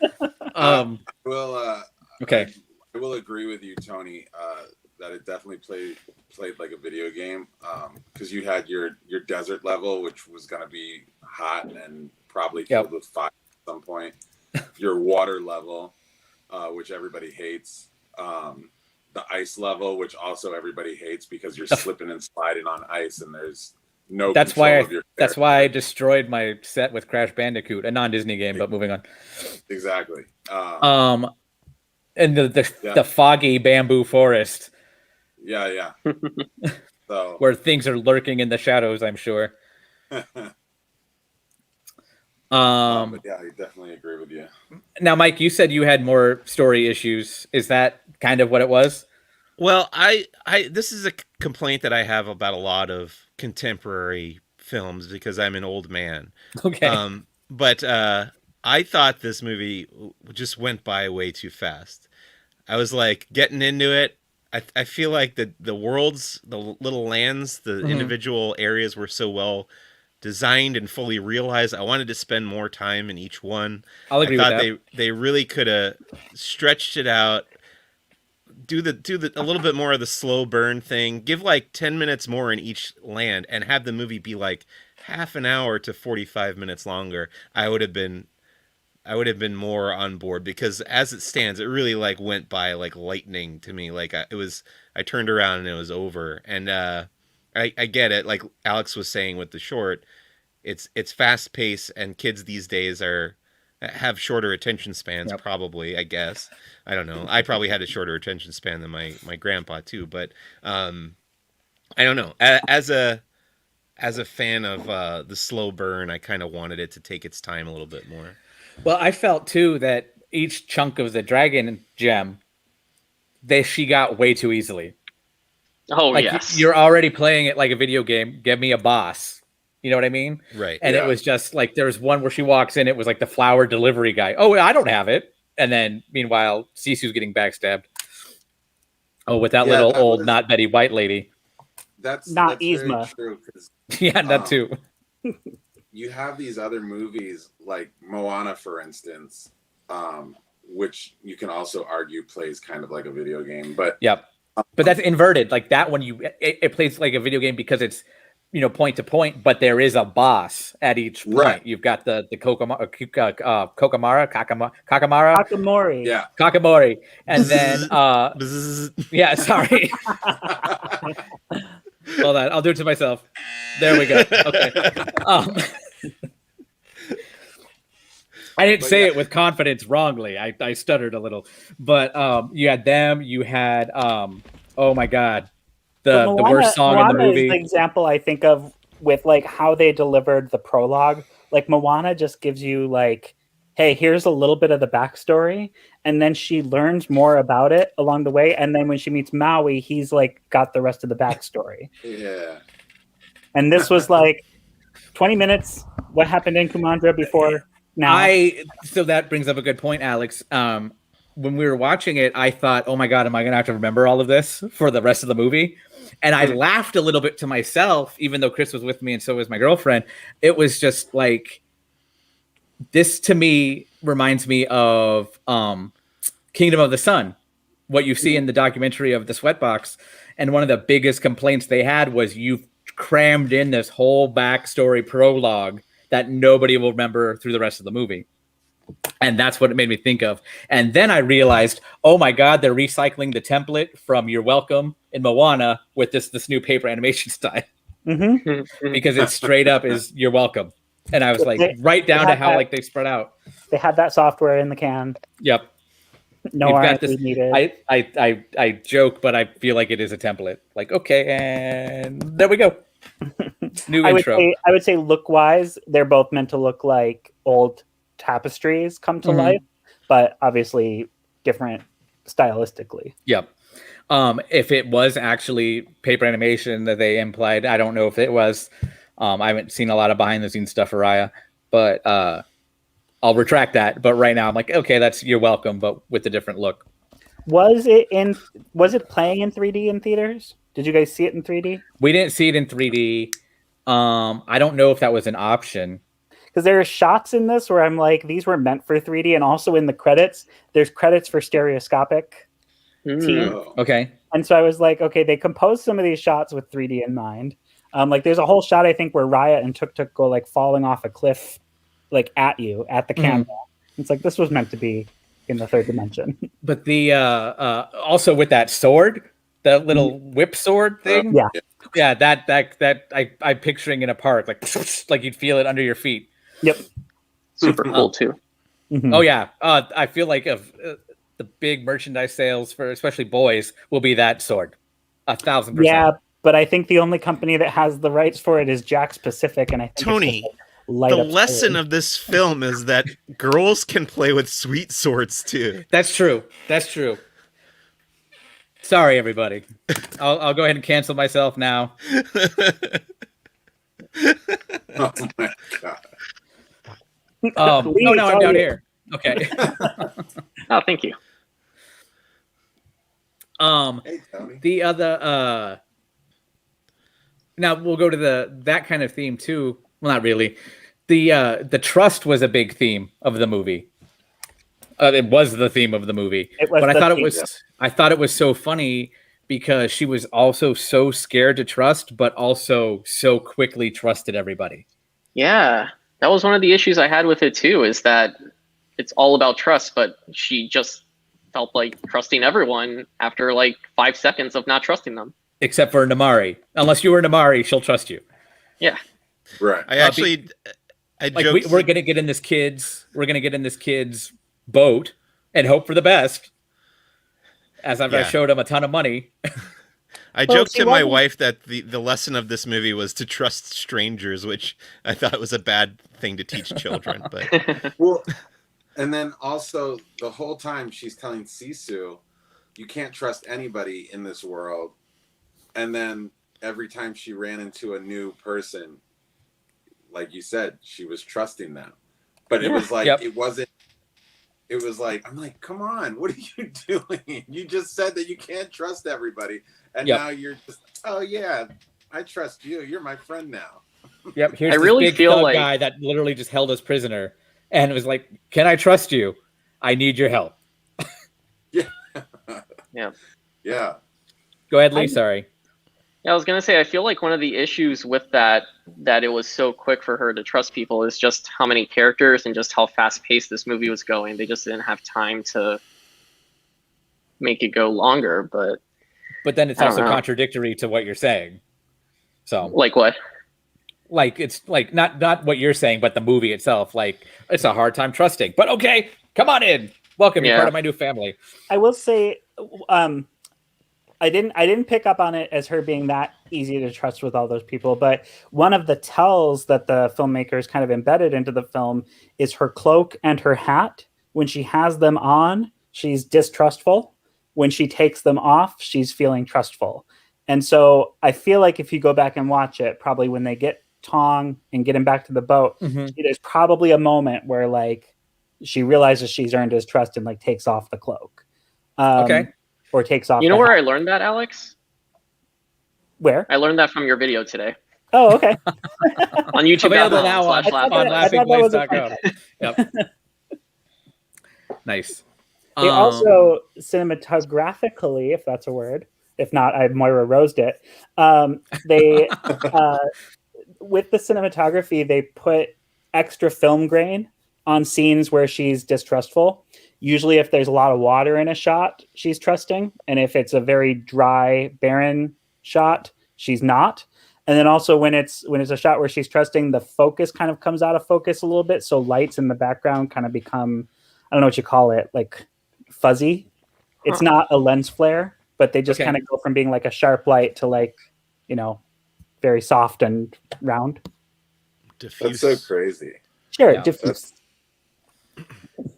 Okay. I will agree with you, Tony, that it definitely played like a video game, because you had your desert level, which was going to be hot and probably filled with fire at some point. Your water level, which everybody hates. The ice level, which also everybody hates because you're slipping and sliding on ice and there's no That's control why of your that's why I destroyed my set with Crash Bandicoot, a non-Disney game, but moving on. Exactly. And the foggy bamboo forest. Yeah. So where things are lurking in the shadows, I'm sure. But yeah, I definitely agree with you. Now, Mike, you said you had more story issues. Is that kind of what it was? Well, I this is a complaint that I have about a lot of contemporary films because I'm an old man. Okay. But I thought this movie just went by way too fast. I was like getting into it. I feel like the worlds, the little lands, the individual areas were so well designed and fully realized. I wanted to spend more time in each one. I'll agree with that. They really could have stretched it out. Do a little bit more of the slow burn thing. Give like 10 minutes more in each land and have the movie be like half an hour to 45 minutes longer. I would have been more on board because as it stands, it really like went by like lightning to me. Like I turned around and it was over. And I get it. Like Alex was saying with the short, it's fast paced and kids these days have shorter attention spans. Probably, I guess. I don't know. I probably had a shorter attention span than my grandpa too. But I don't know. As a fan of the slow burn, I kind of wanted it to take its time a little bit more. Well, I felt too that each chunk of the dragon gem, she got way too easily. Oh, like, yes. You're already playing it like a video game. Give me a boss. You know what I mean? Right. And it was just like, there was one where she walks in, it was like the flower delivery guy. Oh, I don't have it. And then meanwhile, Sisu's getting backstabbed. Oh, with that little old, not Betty White lady. That's Yzma. Very true. Yeah, that too. You have these other movies like Moana, for instance, which you can also argue plays kind of like a video game, but yep. But that's inverted. Like that one, it plays like a video game because it's, you know, point to point, but there is a boss at each point. Right. You've got the Kakamari, yeah, Kakamori, and then yeah, sorry. Hold on, I'll do it to myself. There we go. Okay. I didn't say it with confidence wrongly. I stuttered a little, but you had them. You had oh my god, the worst song in the movie. Is the example I think of with like how they delivered the prologue. Like Moana just gives you like, hey, here's a little bit of the backstory, and then she learns more about it along the way. And then when she meets Maui, he's like got the rest of the backstory. Yeah. And this was like 20 minutes. What happened in Kumandra before? Now. So that brings up a good point, Alex. When we were watching it, I thought, oh my God, am I going to have to remember all of this for the rest of the movie? And I laughed a little bit to myself, even though Chris was with me and so was my girlfriend. It was just like, this to me reminds me of Kingdom of the Sun, what you see in the documentary of the Sweatbox. And one of the biggest complaints they had was you've crammed in this whole backstory prologue that nobody will remember through the rest of the movie. And that's what it made me think of. And then I realized, oh my God, they're recycling the template from You're Welcome in Moana with this new paper animation style. Mm-hmm. Because it straight up is You're Welcome. And I was like, right down to how like they spread out. They had that software in the can. Yep. No R&D needed. I joke, but I feel like it is a template. Like, okay, and there we go. New intro. I would say look-wise, they're both meant to look like old tapestries come to life, but obviously different stylistically. Yep. If it was actually paper animation that they implied, I don't know if it was. I haven't seen a lot of behind-the-scenes stuff for Raya, but I'll retract that. But right now, I'm like, okay, that's You're Welcome, but with a different look. Was it playing in 3D in theaters? Did you guys see it in 3D? We didn't see it in 3D. I don't know if that was an option. Because there are shots in this where I'm like, these were meant for 3D, and also in the credits, there's credits for stereoscopic team. Okay. And so I was like, okay, they composed some of these shots with 3D in mind. Like there's a whole shot I think where Raya and Tuk Tuk go like falling off a cliff, like at the camera. It's like this was meant to be in the third dimension. But the also with that sword, the little whip sword thing. Yeah, that I'm picturing in a park, like you'd feel it under your feet. Yep. Super cool too. Oh yeah, I feel like the big merchandise sales for especially boys will be that sword, 1,000%. Yeah, but I think the only company that has the rights for it is Jack's Pacific, and I think Tony. The lesson of this film is that girls can play with sweet swords too. That's true. That's true. Sorry, everybody. I'll go ahead and cancel myself now. Oh my God. No, I'm down here. Okay. Oh, thank you. Hey, Tony. The other now we'll go to that kind of theme too. Well, not really. The trust was a big theme of the movie. It was the theme of the movie. But I thought it was so funny because she was also so scared to trust, but also so quickly trusted everybody. Yeah, that was one of the issues I had with it too, is that it's all about trust, but she just felt like trusting everyone after like 5 seconds of not trusting them. Except for Namari. Unless you were Namari, she'll trust you. Yeah. Right. We're gonna get in this kid's boat and hope for the best. I showed him a ton of money. I joked to my wife that the lesson of this movie was to trust strangers, which I thought was a bad thing to teach children. But well, and then also the whole time she's telling Sisu, you can't trust anybody in this world. And then every time she ran into a new person, like you said, she was trusting them. But it was like, it wasn't. It was like, I'm like, come on, what are you doing? You just said that you can't trust everybody. And now you're just, oh yeah, I trust you. You're my friend now. Yep. Here's this big thug guy that literally just held us prisoner and was like, can I trust you? I need your help. Yeah. Yeah. Yeah. Go ahead, Lee. Sorry. Yeah, I was gonna say, I feel like one of the issues with that it was so quick for her to trust people is just how many characters and just how fast paced this movie was going. They just didn't have time to make it go longer. But then it's I don't also know. contradictory to what you're saying. So Like what? Like it's like not what you're saying, but the movie itself. Like it's a hard time trusting. But okay, come on in. Welcome. You're part of my new family. I will say, I didn't pick up on it as her being that easy to trust with all those people, but one of the tells that the filmmakers kind of embedded into the film is her cloak and her hat. When she has them on, she's distrustful. When she takes them off, she's feeling trustful. And so I feel like if you go back and watch it, probably when they get Tong and get him back to the boat, there's probably a moment where like she realizes she's earned his trust and like takes off the cloak. Okay. Or takes off. You know where I learned that, Alex? Where? I learned that from your video today. Oh, okay. On YouTube. Available now on laughingplace.com. Yep. Nice. They also cinematographically, if that's a word, if not, I Moira Rosed it. They with the cinematography, they put extra film grain on scenes where she's distrustful. Usually if there's a lot of water in a shot, she's trusting. And if it's a very dry, barren shot, she's not. And then also when it's a shot where she's trusting, the focus kind of comes out of focus a little bit. So lights in the background kind of become, I don't know what you call it, like fuzzy. It's not a lens flare, but they just kind of go from being like a sharp light to like, very soft and round. Diffuse. That's so crazy. Sure, yeah, diffuse.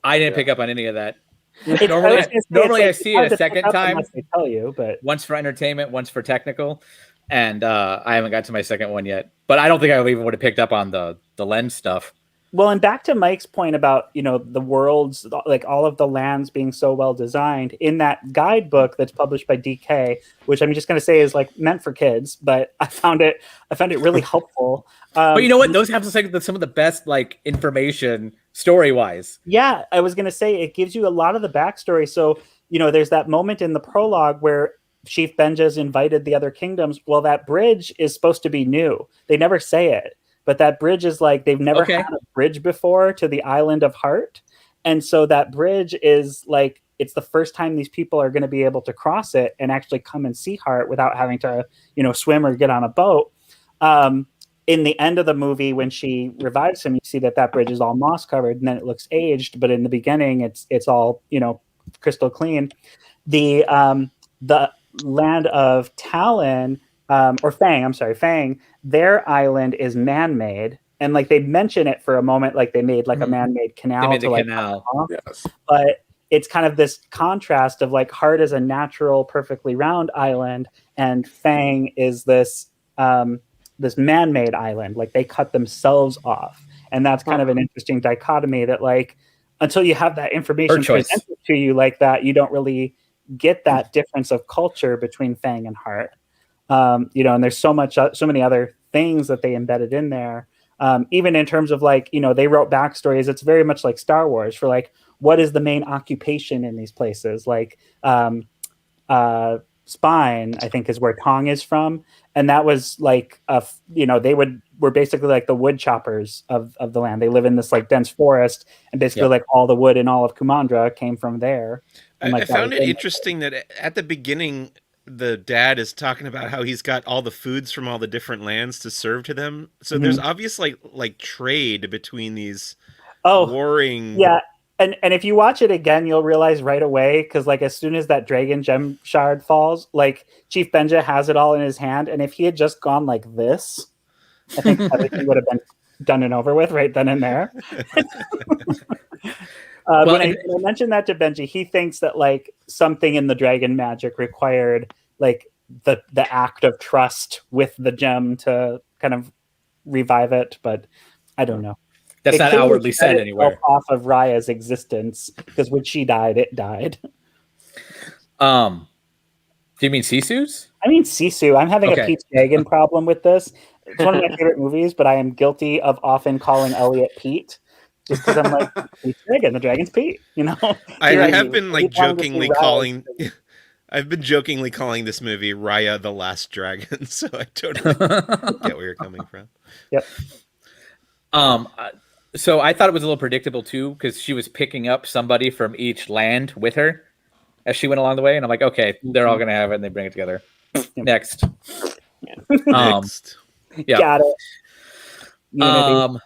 I didn't pick up on any of that. Normally I see it a second time. They tell you, but once for entertainment, once for technical, and I haven't got to my second one yet. But I don't think I even would have picked up on the lens stuff. Well, and back to Mike's point about, the worlds, like all of the lands being so well designed in that guidebook that's published by DK, which I'm just going to say is like meant for kids, but I found it really helpful. But you know what? Those have some of the best like information story wise. Yeah, I was going to say it gives you a lot of the backstory. So, there's that moment in the prologue where Chief Benja's invited the other kingdoms. Well, that bridge is supposed to be new. They never say it. But that bridge is like they've never had a bridge before to the island of Heart. And so that bridge is like it's the first time these people are going to be able to cross it and actually come and see Heart without having to, swim or get on a boat. In the end of the movie, when she revives him, you see that bridge is all moss covered and then it looks aged. But in the beginning, it's all, crystal clean. The land of Talon or Fang, their island is man-made, and like they mention it for a moment, like they made like a man-made canal. They made the canal, yes. But it's kind of this contrast of like Heart is a natural, perfectly round island, and Fang is this this man-made island. Like they cut themselves off, and that's kind of an interesting dichotomy. That like until you have that information presented to you like that, you don't really get that difference of culture between Fang and Heart. And there's so many other things that they embedded in there. Even in terms of like, they wrote backstories. It's very much like Star Wars for like, what is the main occupation in these places? Like, Spine, I think is where Tong is from. And that was like, were basically like the wood choppers of the land. They live in this like dense forest, and basically like all the wood in all of Kumandra came from there. And, I found it interesting that at the beginning, the dad is talking about how he's got all the foods from all the different lands to serve to them. So there's obviously like trade between these warring. Yeah. And if you watch it again, you'll realize right away, because like as soon as that dragon gem shard falls, like Chief Benja has it all in his hand. And if he had just gone like this, I think everything would have been done and over with right then and there. When I mentioned that to Benji, he thinks that like something in the dragon magic required like the act of trust with the gem to kind of revive it, but I don't know. That's not outwardly said anywhere. Off of Raya's existence, because when she died, it died. Do you mean Sisu's? I mean Sisu. I'm having a Pete Dragon problem with this. It's one of my favorite movies, but I am guilty of often calling Elliot Pete. just because I'm like, Pete's dragon, the dragon's Pete, you know. I Here have been like keep wanting to see jokingly Raya. calling. I've been jokingly calling this movie Raya the Last Dragon, so I totally get where you're coming from. Yep. So I thought it was a little predictable too, because she was picking up somebody from each land with her as she went along the way, and I'm like, okay, they're all gonna have it, and they bring it together. Next. Next. Yeah. Got it. Unity.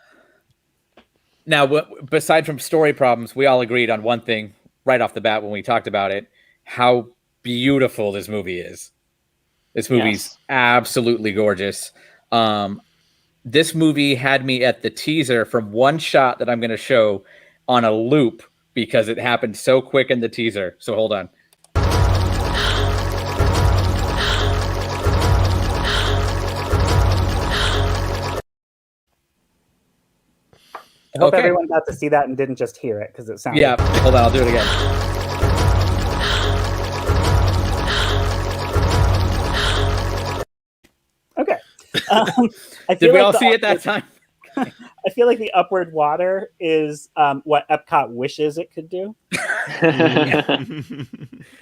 Now, beside from story problems, we all agreed on one thing right off the bat when we talked about it: how beautiful this movie is. This movie's absolutely gorgeous. This movie had me at the teaser from one shot that I'm going to show on a loop because it happened so quick in the teaser. So hold on. I hope everyone got to see that and didn't just hear it because it sounded. Yeah, hold on, I'll do it again. Okay. Did we all see it that time? I feel like the upward water is what Epcot wishes it could do.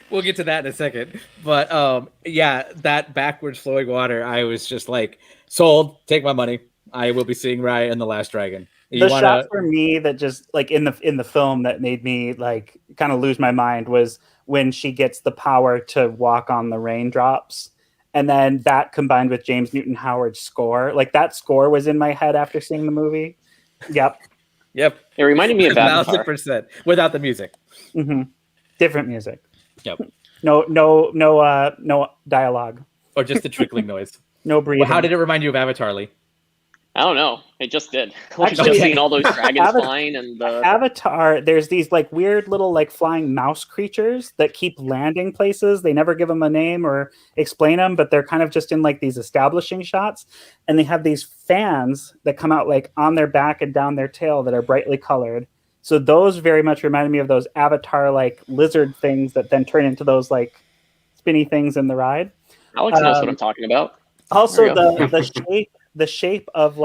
We'll get to that in a second. But yeah, that backwards flowing water, I was just like, sold, take my money. I will be seeing Raya and the Last Dragon. The shot for me that just like in the film that made me like kind of lose my mind was when she gets the power to walk on the raindrops. And then that combined with James Newton Howard's score, like that score was in my head after seeing the movie. Yep. Yep. It reminded me of Avatar. 1,000% without the music. Mm-hmm. Different music. Yep. No dialogue. Or just the trickling noise. No breathing. Well, how did it remind you of Avatar, Lee? I don't know. It just did. Like Actually, just seeing all those dragons flying and the Avatar, there's these like weird little like flying mouse creatures that keep landing places. They never give them a name or explain them, but they're kind of just in like these establishing shots. And they have these fans that come out like on their back and down their tail that are brightly colored. So those very much reminded me of those Avatar like lizard things that then turn into those like spinny things in the ride. Alex knows what I'm talking about. Also the shape of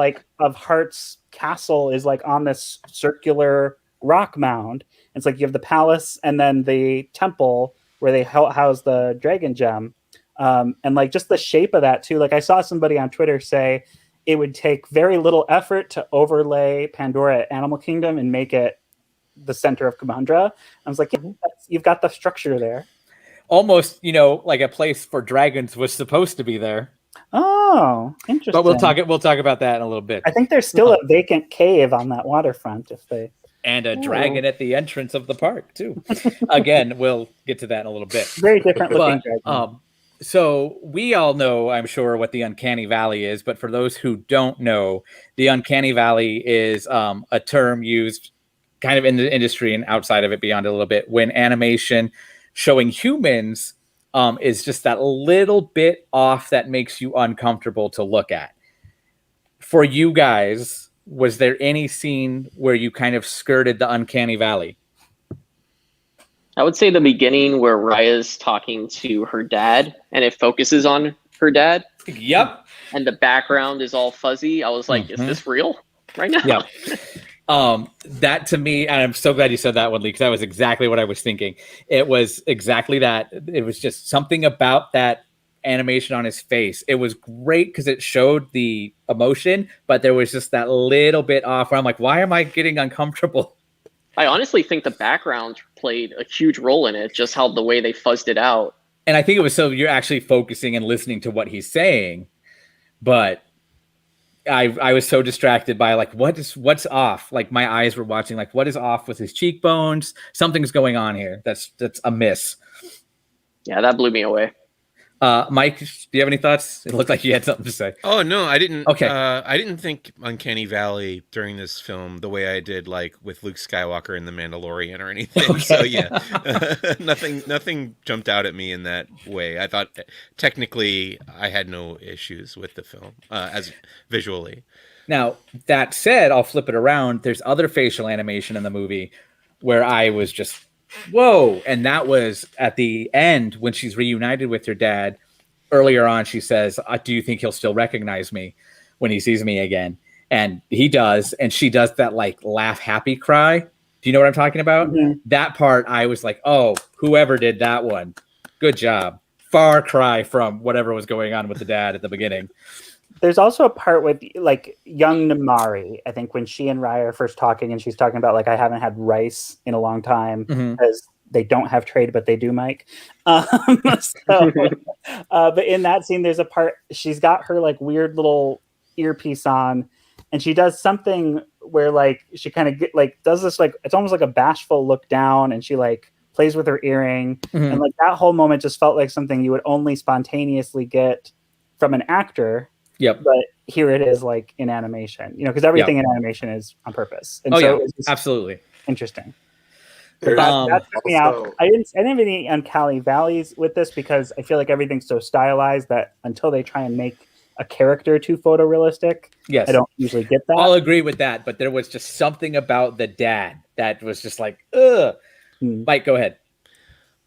Hart's castle is like on this circular rock mound. It's like you have the palace and then the temple where they house the dragon gem. And like just the shape of that too. Like I saw somebody on Twitter say it would take very little effort to overlay Pandora at Animal Kingdom and make it the center of Kumandra. I was like, yeah, you've got the structure there. Almost, like a place for dragons was supposed to be there. Oh, interesting. But we'll talk about that in a little bit. I think there's still a vacant cave on that waterfront and a dragon at the entrance of the park too. Again, we'll get to that in a little bit. Very different looking dragon. So we all know, I'm sure, what the Uncanny Valley is, but for those who don't know, the Uncanny Valley is a term used kind of in the industry and outside of it beyond a little bit when animation showing humans is just that little bit off that makes you uncomfortable to look at. For you guys, was there any scene where you kind of skirted the Uncanny Valley? I would say the beginning where Raya's talking to her dad and it focuses on her dad. Yep. And the background is all fuzzy. I was like, is this real right now? Yeah. That to me, and I'm so glad you said that one, Lee, because that was exactly what I was thinking. It was exactly that. It was just something about that animation on his face. It was great because it showed the emotion, but there was just that little bit off where I'm like, why am I getting uncomfortable? I honestly think the background played a huge role in it, just how the way they fuzzed it out. And I think it was so you're actually focusing and listening to what he's saying, but I was so distracted by like what's off. Like my eyes were watching like what is off with his cheekbones. Something's going on here. That's amiss. Yeah, that blew me away. Mike, do you have any thoughts? It looked like you had something to say. Oh no, I didn't. Okay, I didn't think Uncanny Valley during this film the way I did like with Luke Skywalker in The Mandalorian or anything. Okay. So yeah, nothing jumped out at me in that way. I thought technically I had no issues with the film as visually. Now that said, I'll flip it around. There's other facial animation in the movie where I was just whoa, and that was at the end when she's reunited with her dad. Earlier on, she says, do you think he'll still recognize me when he sees me again? And he does, and she does that like laugh happy cry. Do you know what I'm talking about? That part, I was like, oh, whoever did that one, good job. Far cry from whatever was going on with the dad at the beginning. There's also a part with like young Namari, I think, when she and Raya are first talking, and she's talking about like, I haven't had rice in a long time because they don't have trade, but they do, Mike. So, but in that scene, there's a part, she's got her like weird little earpiece on, and she does something where like she kind of does this like, it's almost like a bashful look down, and she like plays with her earring, and like that whole moment just felt like something you would only spontaneously get from an actor. Yep. But here it is like in animation, because everything in animation is on purpose. And so it was absolutely interesting. But that took me out. I didn't have any uncanny valleys with this because I feel like everything's so stylized that until they try and make a character too photorealistic, I don't usually get that. I'll agree with that, but there was just something about the dad that was just like, ugh. Mike, go ahead.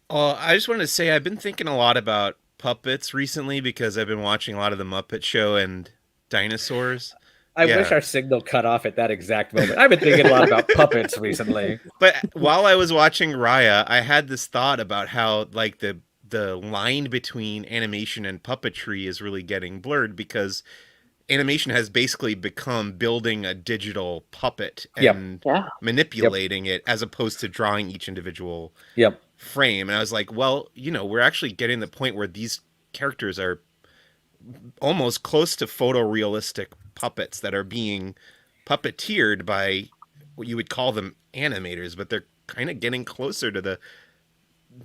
I just wanted to say I've been thinking a lot about puppets recently because I've been watching a lot of the Muppet Show and dinosaurs. I wish our signal cut off at that exact moment. I've been thinking a lot about puppets recently. But while I was watching Raya, I had this thought about how like the line between animation and puppetry is really getting blurred because animation has basically become building a digital puppet and manipulating it as opposed to drawing each individual frame. And I was like, well, we're actually getting the point where these characters are almost close to photorealistic puppets that are being puppeteered by what you would call them animators, but they're kind of getting closer to the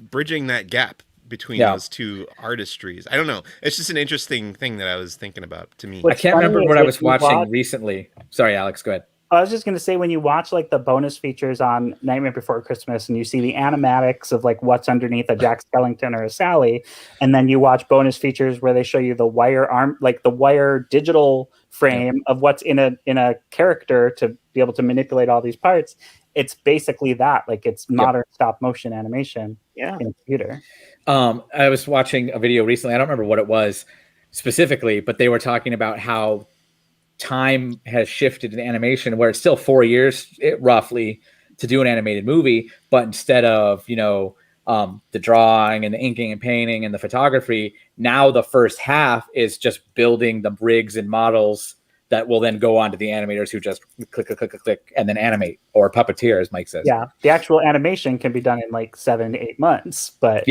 bridging that gap between those two artistries. I don't know. It's just an interesting thing that I was thinking about to me. I can't remember what I was watching recently. Sorry, Alex, go ahead. I was just going to say, when you watch like the bonus features on Nightmare Before Christmas and you see the animatics of like what's underneath a Jack Skellington or a Sally, and then you watch bonus features where they show you the wire arm, like the wire digital frame of what's in a character to be able to manipulate all these parts. It's basically that, like it's modern stop motion animation in a computer. I was watching a video recently. I don't remember what it was specifically, but they were talking about how time has shifted in animation where it's still 4 years roughly to do an animated movie, but instead of the drawing and the inking and painting and the photography, now the first half is just building the rigs and models that will then go on to the animators who just click and then animate, or puppeteer, as Mike says. The actual animation can be done in like 7 to 8 months, but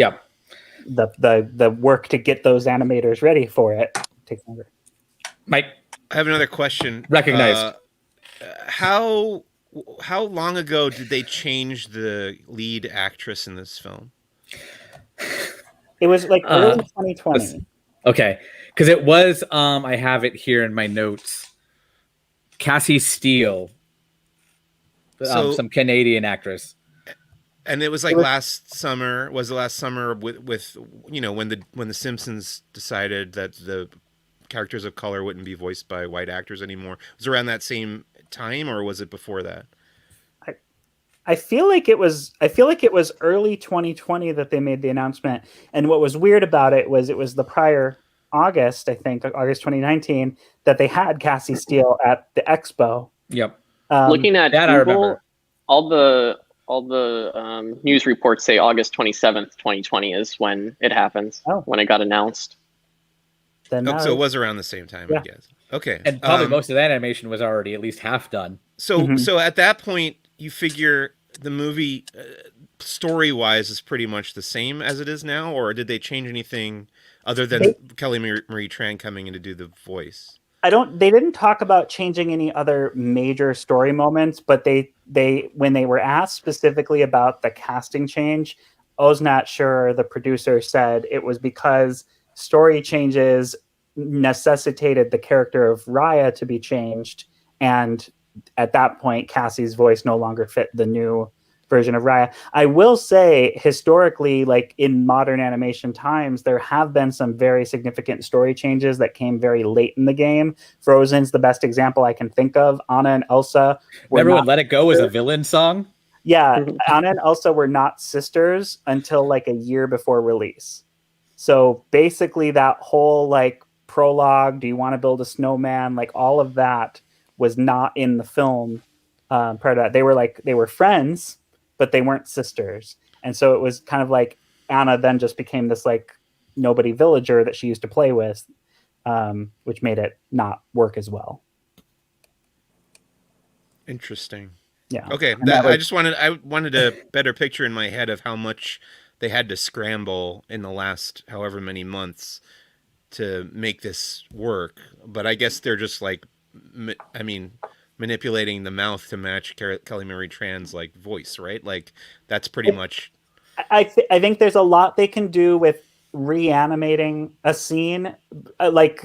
the work to get those animators ready for it takes longer. Mike, I have another question. Recognized. How long ago did they change the lead actress in this film? It was like early 2020. Okay, because it was. I have it here in my notes. Cassie Steele, some Canadian actress. And it was like last summer. Was the last summer with when the Simpsons decided that the characters of color wouldn't be voiced by white actors anymore? Was it around that same time, or was it before that? I feel like it was early 2020 that they made the announcement. And what was weird about it was the prior August, I think, August 2019, that they had Cassie Steele at the expo. Yep. Looking at that, Google, I remember. all the news reports say August 27th, 2020 is when it happens, when it got announced. So it was around the same time, I guess. Okay. And probably most of that animation was already at least half done. So at that point, you figure the movie, story-wise, is pretty much the same as it is now, or did they change anything other than Kelly Marie Tran coming in to do the voice? They didn't talk about changing any other major story moments, but they when they were asked specifically about the casting change, Oznat Shur, the producer, said it was because story changes necessitated the character of Raya to be changed, and at that point Cassie's voice no longer fit the new version of Raya. I will say, historically, like in modern animation times, there have been some very significant story changes that came very late in the game. Frozen's the best example I can think of. Anna and Elsa remember when Let It Go was a villain song? Yeah, Anna and Elsa were not sisters until like a year before release. So basically that whole like prologue, do you want to build a snowman, like all of that was not in the film part of that. They were friends, but they weren't sisters. And so it was kind of like Anna then just became this like nobody villager that she used to play with, which made it not work as well. Interesting. Yeah. Okay. I wanted a better picture in my head of how much they had to scramble in the last however many months to make this work. But I guess they're just like, manipulating the mouth to match Kelly Marie Tran's like voice, right? Like that's pretty much. I think there's a lot they can do with reanimating a scene. Like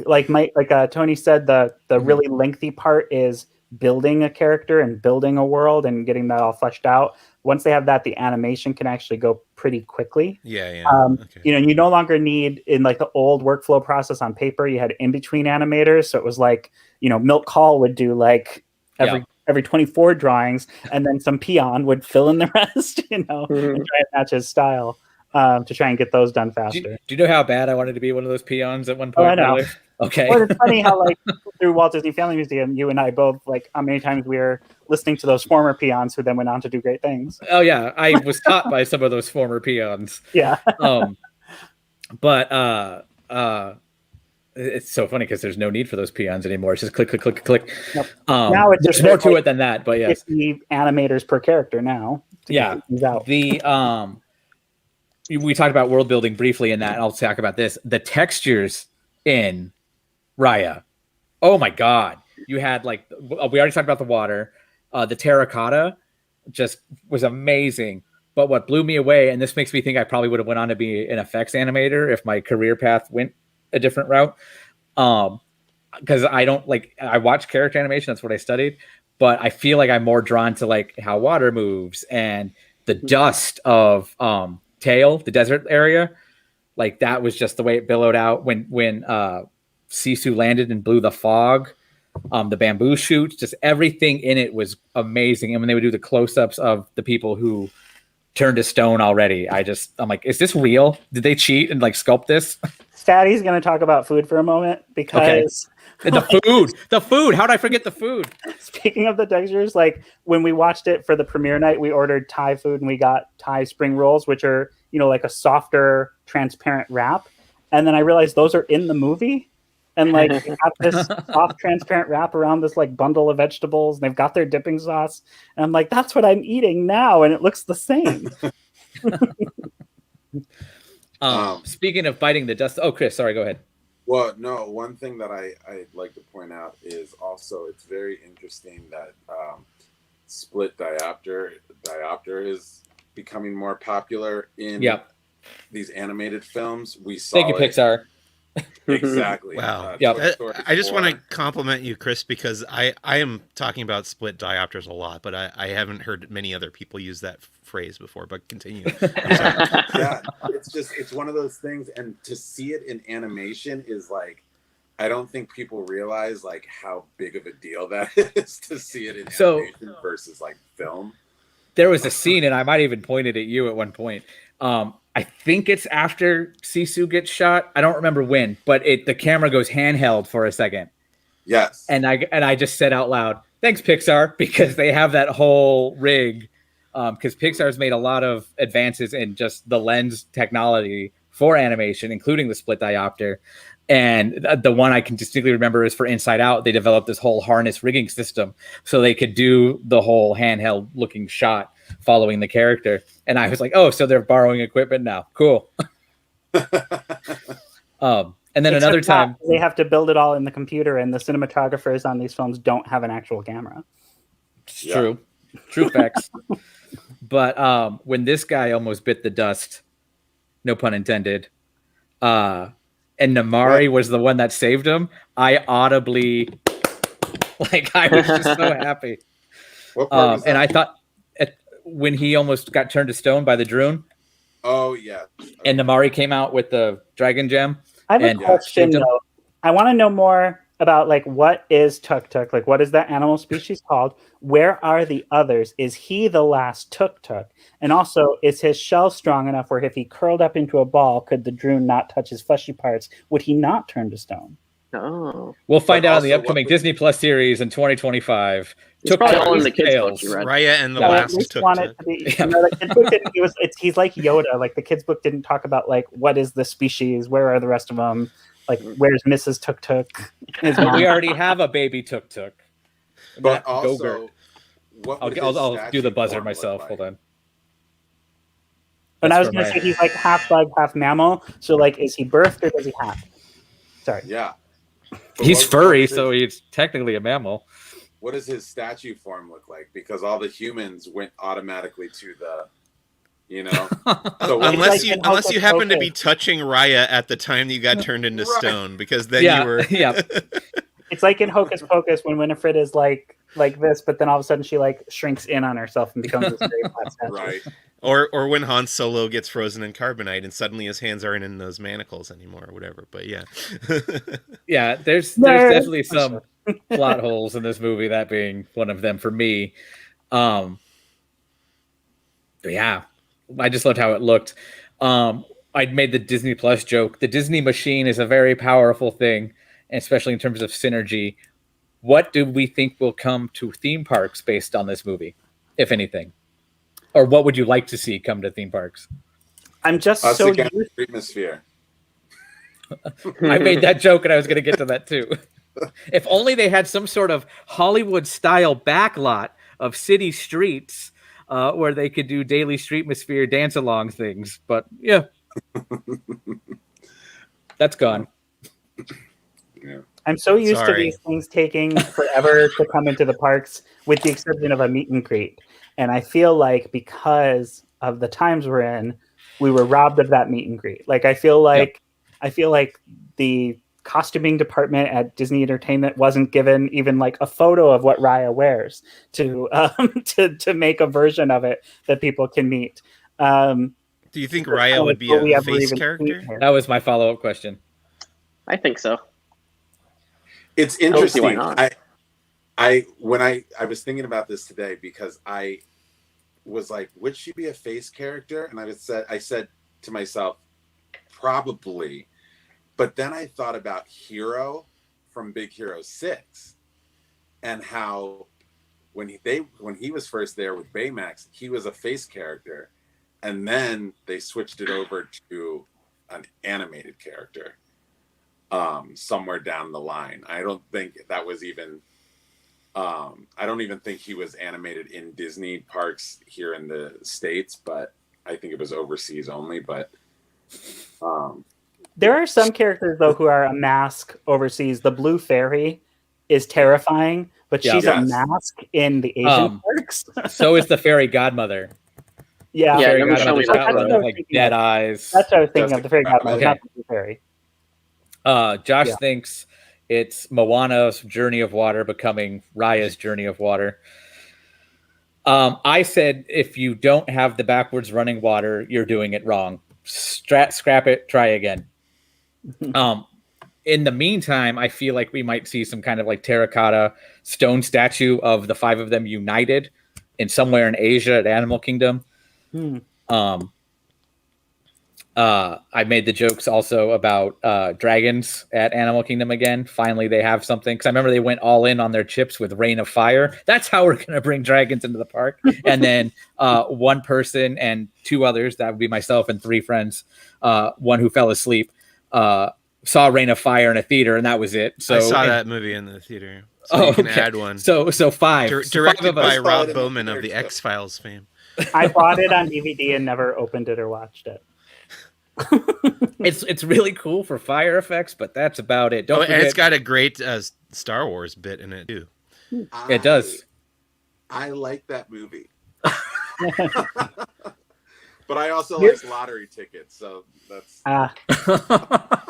Tony said, the really lengthy part is building a character and building a world and getting that all fleshed out. Once they have that, the animation can actually go pretty quickly. Yeah. Okay. You no longer need, in like the old workflow process on paper, you had in between animators. So it was like, Milt Kahl would do like every 24 drawings, and then some peon would fill in the rest, and try and match his style to try and get those done faster. Do you know how bad I wanted to be one of those peons at one point? Oh, I know. Okay. Well, it's funny how like through Walt Disney Family Museum, you and I both like how many times we were listening to those former peons who then went on to do great things. Oh yeah, I was taught by some of those former peons. Yeah. But it's so funny because there's no need for those peons anymore. It's just click, click, click, click. Nope. Now it's there's just more to it than that, but yes. 50 animators per character now. Yeah. We talked about world building briefly in that, and I'll talk about this. The textures in Raya. Oh my God. You had like, we already talked about the water. The terracotta just was amazing. But what blew me away, and this makes me think I probably would have went on to be an effects animator if my career path went a different route. Because I watch character animation. That's what I studied. But I feel like I'm more drawn to like how water moves and the dust of Tail, the desert area. Like that was just the way it billowed out when Sisu landed and blew the fog. The bamboo shoots, just everything in it was amazing. And when they would do the close-ups of the people who turned to stone already, I'm like, is this real? Did they cheat and like sculpt this? Statty's going to talk about food for a moment because the food. How did I forget the food? Speaking of the textures, like when we watched it for the premiere night, we ordered Thai food and we got Thai spring rolls, which are, like a softer, transparent wrap. And then I realized those are in the movie. And like they have this soft, transparent wrap around this like bundle of vegetables, and they've got their dipping sauce. And I'm like, that's what I'm eating now, and it looks the same. Speaking of biting the dust, Chris, sorry, go ahead. Well, no, one thing that I'd like to point out is also it's very interesting that split diopter is becoming more popular in these animated films. We saw Thank you, Pixar. Exactly. Wow. I just want to compliment you, Chris, because I am talking about split diopters a lot, but I haven't heard many other people use that phrase before. But continue. Yeah, it's one of those things, and to see it in animation is like, I don't think people realize like how big of a deal that is to see it in animation versus like film. There was a scene, and I might even pointed at you at one point. I think it's after Sisu gets shot. I don't remember when, but the camera goes handheld for a second. Yes. And I just said out loud, thanks, Pixar, because they have that whole rig. Because Pixar's made a lot of advances in just the lens technology for animation, including the split diopter. And the one I can distinctly remember is for Inside Out. They developed this whole harness rigging system so they could do the whole handheld looking shot following the character. And I was like, oh, so they're borrowing equipment now. Cool. And then another time they have to build it all in the computer, and the cinematographers on these films don't have an actual camera. It's true facts. But when this guy almost bit the dust, no pun intended, and Namari was the one that saved him, I audibly, I was just so happy. What part was that? And I thought when he almost got turned to stone by the Droon. Oh, yeah. And Namari came out with the dragon gem. I have a question, though. I want to know more about, what is Tuk Tuk? What is that animal species called? Where are the others? Is he the last Tuk Tuk? And also, is his shell strong enough where if he curled up into a ball, could the Droon not touch his fleshy parts? Would he not turn to stone? Oh. We'll find But out in the also, upcoming what- Disney Plus series in 2025. It's probably all in the kids' book Tales. you read. Raya and the I last at least tuk want it tuk. to be. Yeah. You know, the kids book didn't. He's like Yoda. Like the kids book didn't talk about like what is the species, where are the rest of them, like where's Mrs. Tuk Tuk. His But mom. we already have a baby Tuk Tuk. But Not also, Gogurt. what would his I'll do statue the buzzer form look myself. like? Hold on. And That's I was for going to my- say he's like half bug, half mammal. So like, is he birthed or does he hatch? Sorry. Yeah. But He's what furry, is his- so he's technically a mammal. what does his statue form look like? Because all the humans went automatically to the, you know. So what Unless would- you happen to be touching Raya at the time that you got turned into stone, because then Yeah, you were yeah. It's like in Hocus Pocus when Winifred is like this, but then all of a sudden she like shrinks in on herself and becomes this very flat statue. right. or when Han Solo gets frozen in carbonite and suddenly his hands aren't in those manacles anymore or whatever. But yeah. Yeah, there's Nerd. definitely some plot holes in this movie, that being one of them for me. But yeah, I just loved how it looked. I'd made the Disney Plus joke. The Disney machine is a very powerful thing, especially in terms of synergy. What do we think will come to theme parks based on this movie, if anything? Or what would you like to see come to theme parks? I'm just Us so against used. the atmosphere. I made that joke and I was going to get to that too. If only they had some sort of Hollywood-style backlot of city streets where they could do daily streetmosphere dance-along things. But yeah, that's gone. Yeah. I'm so used to Sorry. these things taking forever to come into the parks, with the exception of a meet and greet. And I feel like because of the times we're in, we were robbed of that meet and greet. Like I feel like the costuming department at Disney Entertainment wasn't given even like a photo of what Raya wears to make a version of it that people can meet. Do you think Raya would be a face character? That was my follow-up question. I think so. It's I don't see why interesting. not. When I was thinking about this today, because I was like, would she be a face character? And I said to myself, probably. But then I thought about Hero from Big Hero 6 and how when he was first there with Baymax, he was a face character, and then they switched it over to an animated character somewhere down the line. I don't think that was even I don't even think he was animated in Disney parks here in the States, but I think it was overseas only. But there are some characters though who are a mask overseas. The Blue Fairy is terrifying, but she's a mask in the Asian parks. So is the fairy godmother. Yeah, Fairy remember godmother's showing got that one photo. of, like dead eyes. That's what I was thinking of, the fairy godmother, Okay. not the Blue Fairy. Josh Yeah. thinks it's Moana's Journey of Water becoming Raya's Journey of Water. I said if you don't have the backwards running water, you're doing it wrong. Scrap it, try again. In the meantime, I feel like we might see some kind of like terracotta stone statue of the five of them united in somewhere in Asia at Animal Kingdom. I made the jokes also about dragons at Animal Kingdom again. Finally, they have something. Because I remember they went all in on their chips with Rain of Fire. That's how we're going to bring dragons into the park. And then one person and two others, that would be myself and three friends, one who fell asleep, saw Rain of Fire in a theater, and that was it. So I saw that movie in the theater. So you can add one. So five. Directed by us. Rob Bowman of the X-Files fame. I bought it on DVD and never opened it or watched it. It's really cool for fire effects, but that's about it. Don't forget, and it's got a great Star Wars bit in it too. It does. I like that movie. But I also like lottery tickets, so that's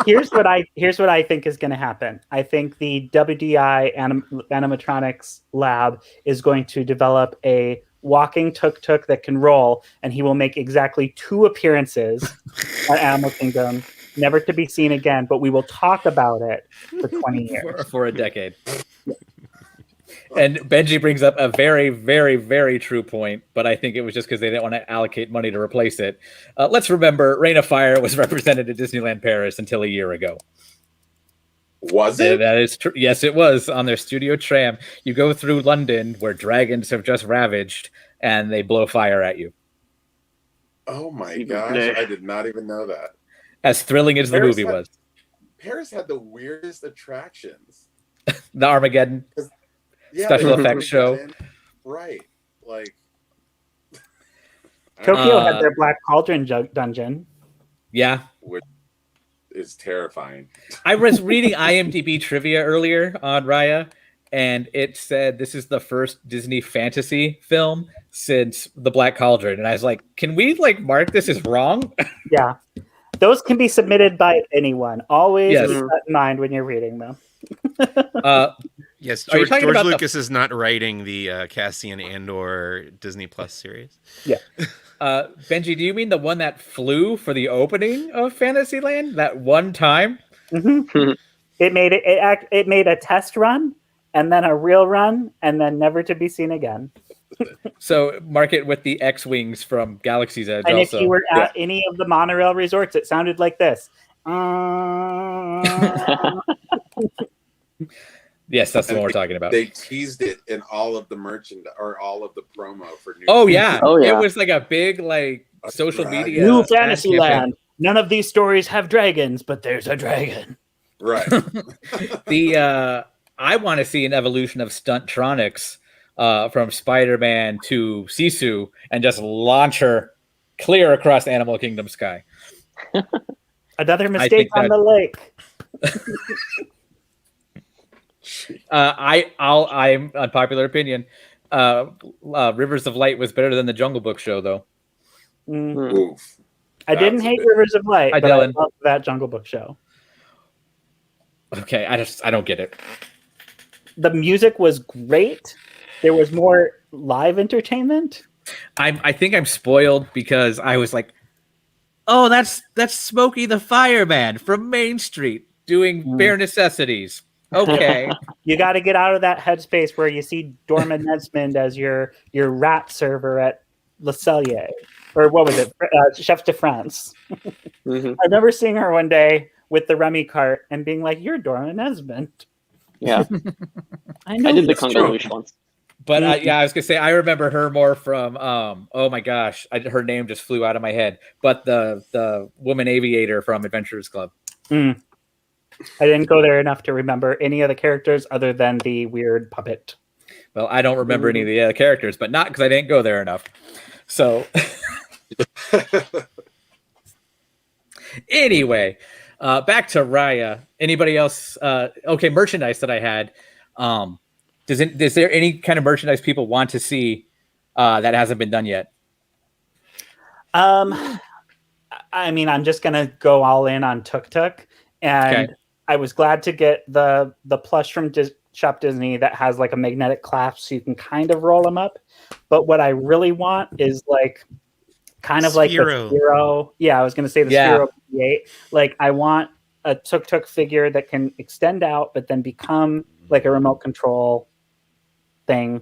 here's what I think is going to happen. I think the WDI animatronics lab is going to develop a walking tuk-tuk that can roll, and he will make exactly 2 appearances at Animal Kingdom, never to be seen again, but we will talk about it for 20 years. For a decade. And Benji brings up a very, very, very true point, but I think it was just because they didn't want to allocate money to replace it. Let's remember, Rain of Fire was represented at Disneyland Paris until a year ago. Was it? That is true. Yes, it was on their studio tram. You go through London where dragons have just ravaged and they blow fire at you. Oh my gosh, I did not even know that. As thrilling as the movie was. Paris had the weirdest attractions. The Armageddon special effects show. Right. Like Tokyo had their Black Cauldron dungeon. Yeah. Which is terrifying. I was reading IMDb trivia earlier on Raya, and it said this is the first Disney fantasy film since The Black Cauldron. And I was like, can we mark this as wrong? Yeah. Those can be submitted by anyone. Always keep that in mind when you're reading them. Yes, George Lucas is not writing the Cassian Andor Disney Plus series. Yeah. Benji, do you mean the one that flew for the opening of Fantasyland that one time? Mm-hmm. It made a test run and then a real run and then never to be seen again. So mark it with the X-Wings from Galaxy's Edge. And also. If you were at any of the monorail resorts, it sounded like this. Yes, that's the one we're talking about. They teased it in all of the merchandise or all of the promo for New. Oh yeah, it was like a big social media. New Fantasyland. None of these stories have dragons, but there's a dragon. Right. I want to see an evolution of Stuntronics from Spider-Man to Sisu and just launch her clear across Animal Kingdom sky. Another mistake on the lake. I'm unpopular opinion. Rivers of Light was better than the Jungle Book show, though. Oof. I didn't hate Rivers of Light, but I loved that Jungle Book show. Okay, I don't get it. The music was great. There was more live entertainment. I think I'm spoiled because I was like, oh, that's Smokey the Fireman from Main Street doing bare necessities. Okay. You got to get out of that headspace where you see Dorma Nesmond as your rat server at Le Cellier. Or what was it? Chef de France. I remember seeing her one day with the Remy cart and being like, you're Dorma Nesmond. Yeah. I did the Congalush once. But I was going to say, I remember her more from, oh my gosh, her name just flew out of my head. But the woman aviator from Adventurers Club. I didn't go there enough to remember any of the characters other than the weird puppet. Well, I don't remember any of the other characters, but not because I didn't go there enough. So, anyway, back to Raya. Anybody else? Okay, merchandise that I had. Is there any kind of merchandise people want to see that hasn't been done yet? I mean, I'm just gonna go all in on Tuk Tuk, and I was glad to get the plush from Shop Disney that has like a magnetic clasp, so you can kind of roll them up. But what I really want is kind of like the Sphero. Yeah, I was gonna say the Sphero BB-8. Like, I want a Tuk Tuk figure that can extend out, but then become like a remote control thing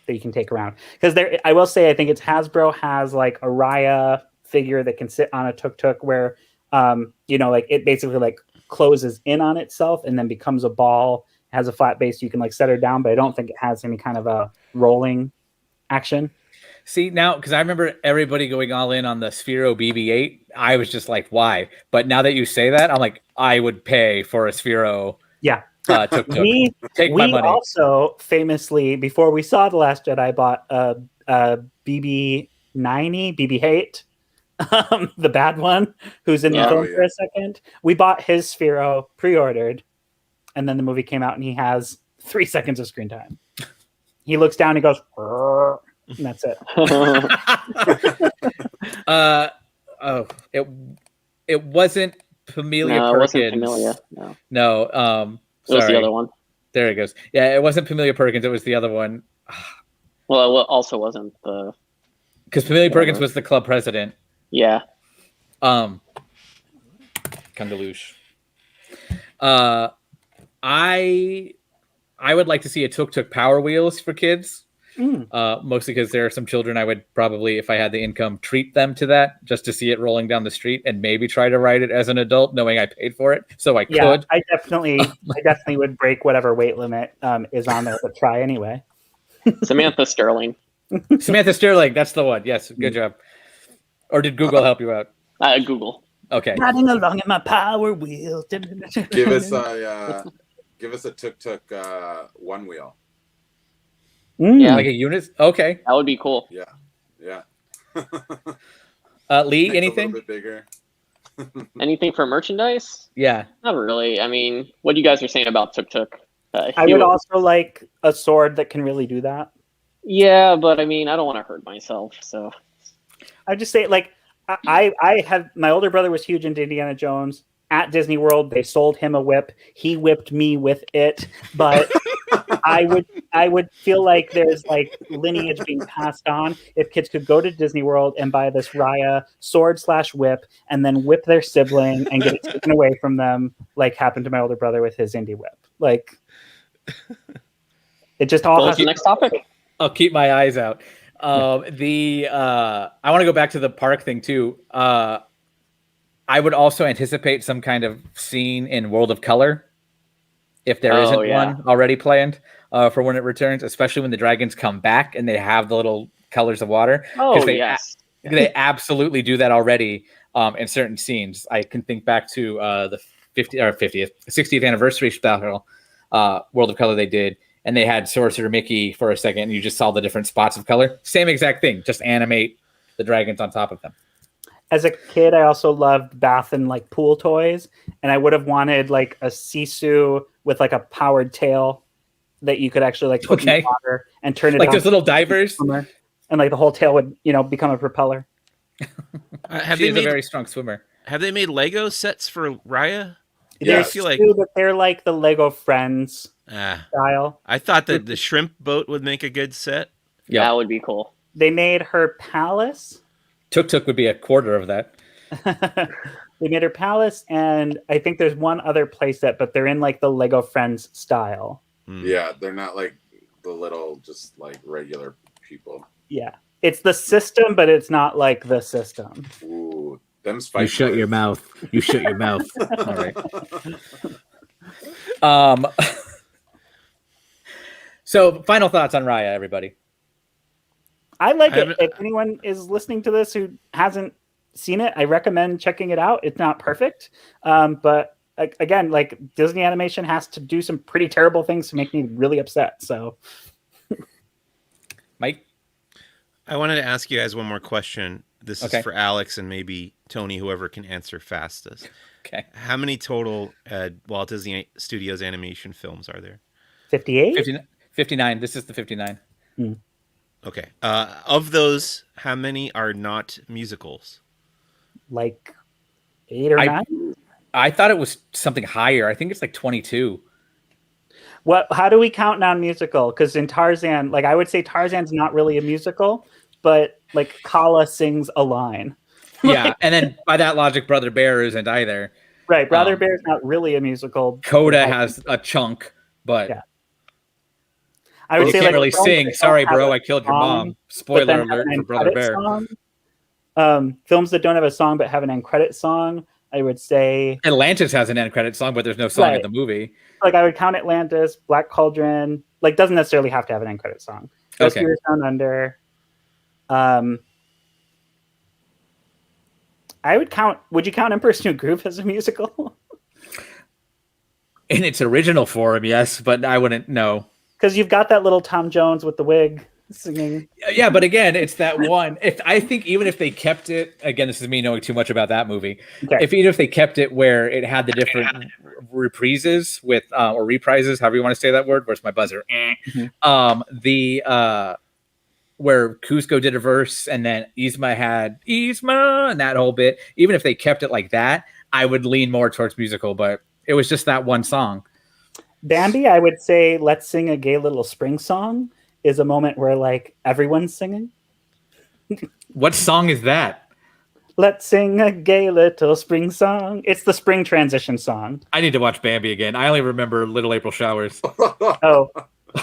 that you can take around. Because I will say, I think it's Hasbro has like a Raya figure that can sit on a Tuk Tuk where, it basically closes in on itself and then becomes a ball, has a flat base, you can set her down, but I don't think it has any kind of a rolling action. See, now, because I remember everybody going all in on the Sphero BB-8, I was just like, why? But now that you say that, I'm like, I would pay for a Sphero. Yeah. Tuk Tuk. Take my money. We also famously, before we saw The Last Jedi, bought a BB-90, BB-8, the bad one, who's in the film for a second. We bought his Sphero, pre-ordered, and then the movie came out, and he has 3 seconds of screen time. He looks down, he goes, and that's it. It wasn't Pamelia Perkins. It wasn't Pamelia. No. It was the other one. There it goes. Yeah, it wasn't Pamelia Perkins. It was the other one. Well, it also wasn't the. Because Pamelia Perkins was the club president. Yeah. Kangaloosh. I would like to see a Tuk Tuk Power Wheels for kids. Mostly because there are some children I would probably, if I had the income, treat them to that just to see it rolling down the street and maybe try to ride it as an adult, knowing I paid for it, so I could. I definitely would break whatever weight limit is on there, but try anyway. Samantha Sterling. Samantha Sterling, that's the one. Yes, good job. Or did Google help you out? Google. Okay. Riding along in my Power Wheel. Give us a tuk-tuk one wheel. Yeah, like a unit. Okay, that would be cool. Yeah. Lee, Makes anything? a little bit bigger. Anything for merchandise? Yeah. Not really. I mean, what you guys are saying about Tuk Tuk. I would also like a sword that can really do that. Yeah, but I mean, I don't want to hurt myself, so. I just say, like, I have, my older brother was huge into Indiana Jones. At Disney World, they sold him a whip. He whipped me with it, but I would feel like there's like lineage being passed on if kids could go to Disney World and buy this Raya sword/whip and then whip their sibling and get it taken away from them, like happened to my older brother with his indie whip. Like, it just all. What's the next topic? I'll keep my eyes out. I want to go back to the park thing too. I would also anticipate some kind of scene in World of Color, if there isn't one already planned for when it returns, especially when the dragons come back and they have the little colors of water. Yes. They absolutely do that already in certain scenes. I can think back to the 60th anniversary special World of Color they did, and they had Sorcerer Mickey for a second, and you just saw the different spots of color. Same exact thing, just animate the dragons on top of them. As a kid, I also loved bath and like pool toys, and I would have wanted like a Sisu with like a powered tail that you could actually like put in the water and turn it like on those little divers, and like the whole tail would become a propeller. She's a very strong swimmer. Have they made Lego sets for Raya? Yeah, I feel like that they're like the Lego Friends style. I thought that the shrimp boat would make a good set. Yeah, that would be cool. They made her palace. Tuk Tuk would be a quarter of that. They made her palace, and I think there's one other playset, but they're in like the Lego Friends style. Yeah, they're not like the little, just like regular people. Yeah, it's the system, but it's not like the system. Ooh, them's You shut your mouth. You shut your mouth. All right. So, final thoughts on Raya, everybody. I like it. If anyone is listening to this who hasn't seen it, I recommend checking it out. It's not perfect, but again, like Disney Animation has to do some pretty terrible things to make me really upset. So, Mike, I wanted to ask you guys one more question. This is for Alex and maybe Tony, whoever can answer fastest. Okay. How many total Walt Disney Studios animation films are there? 58? 59. This is the 59. Okay. Of those, how many are not musicals? Like 8 or 9? I thought it was something higher. I think it's like 22. How do we count non-musical? Because in Tarzan, like I would say Tarzan's not really a musical, but like Kala sings a line. Yeah, and then by that logic, Brother Bear isn't either. Right, Brother Bear's not really a musical. Coda has a chunk, but yeah. I would you say can't like really sing. Sorry, bro, I killed your mom. Spoiler alert for Brother Bear. Films that don't have a song but have an end credit song, I would say Atlantis has an end credit song, but there's no song in the movie. Like I would count Atlantis, Black Cauldron. Like doesn't necessarily have to have an end credit song. Rescuers Down Under. I would count. Would you count Emperor's New Groove as a musical? In its original form, yes, but I wouldn't know. Because you've got that little Tom Jones with the wig singing. Yeah, but again, it's that one. I think even if they kept it, again, this is me knowing too much about that movie. Okay. Even if they kept it where it had the different reprises with or reprises, however you want to say that word. Where's my buzzer? Where Cusco did a verse and then Yzma had Yzma and that whole bit. Even if they kept it like that, I would lean more towards musical. But it was just that one song. Bambi, I would say Let's Sing a Gay Little Spring Song is a moment where like everyone's singing. What song is that? Let's sing a gay little spring song. It's the spring transition song. I need to watch Bambi again. I only remember Little April Showers. Oh,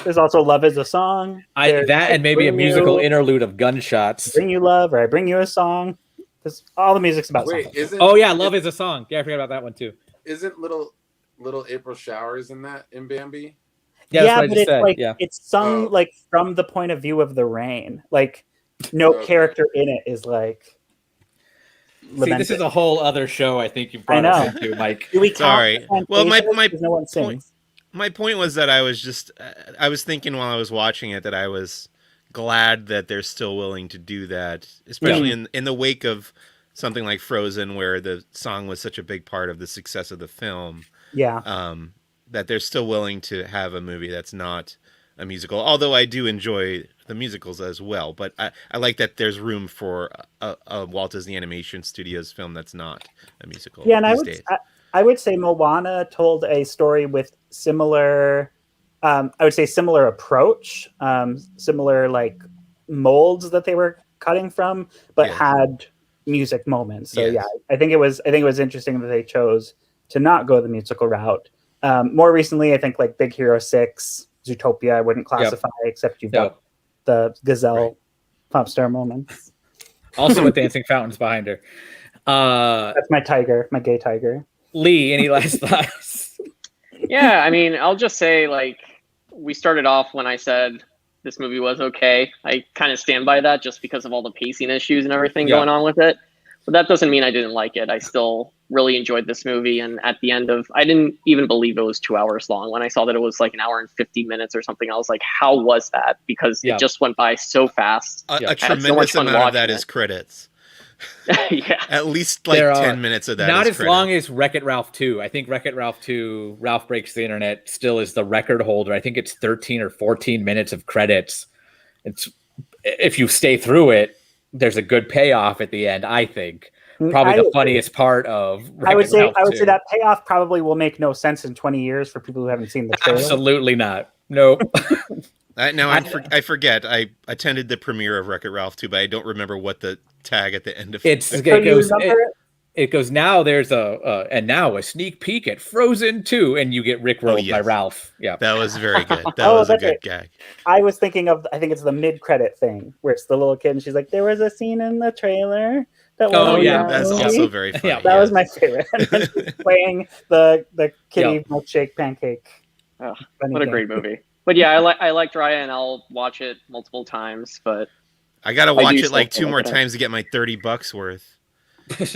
There's also Love Is a Song. There's, That and maybe a musical interlude of gunshots. Bring You Love, or I Bring You a Song. All the music's about songs. Oh yeah, Love Is a Song. Yeah, I forgot about that one too. Isn't little April Showers in Bambi? Yeah, but it's like it's sung like from the point of view of the rain. Like no character in it is like. See, this is a whole other show. I think you've brought us into, Mike. Sorry. Well, my point was that I was thinking while I was watching it that I was glad that they're still willing to do that, especially in the wake of something like Frozen, where the song was such a big part of the success of the film. Yeah. That they're still willing to have a movie that's not a musical, although I do enjoy the musicals as well. But I like that there's room for a Walt Disney Animation Studios film that's not a musical. Yeah, and I would say Moana told a story with similar, I would say similar approach, similar like molds that they were cutting from, but had music moments. So yeah, I think it was interesting that they chose to not go the musical route. More recently, I think like Big Hero 6, Zootopia, I wouldn't classify, except you've got the gazelle pop star moments. Also with dancing fountains behind her. That's my tiger, my gay tiger. Lee, any last thoughts? Yeah, I mean, I'll just say, like, we started off when I said this movie was okay. I kind of stand by that just because of all the pacing issues and everything going on with it. But that doesn't mean I didn't like it. I still really enjoyed this movie. And at the end of, I didn't even believe it was 2 hours long. When I saw that it was like an hour and 50 minutes or something, I was like, how was that? Because it just went by so fast. A tremendous amount of that is credits. Yeah. At least like 10 minutes of that. Not is as long as Wreck-It Ralph 2. I think Wreck-It Ralph 2, Ralph Breaks the Internet, still is the record holder. I think it's 13 or 14 minutes of credits. It's if you stay through it, there's a good payoff at the end, I think. Probably the funniest part of I would say that payoff probably will make no sense in 20 years for people who haven't seen the trailer. Absolutely not. Nope. I forget. I attended the premiere of Wreck-It Ralph 2, but I don't remember what the tag at the end of it goes. Now there's a sneak peek at Frozen 2, and you get rickrolled by Ralph. Yeah, that was very good. That was a good gag. I was thinking of, I think it's the mid-credit thing where it's the little kid and she's like, there was a scene in the trailer. That's also very funny. That was my favorite. And then she's playing the kitty milkshake pancake. Oh, what a great movie. But yeah, I liked Raya, and I'll watch it multiple times. But I gotta watch it like 2 more times to get my $30 worth.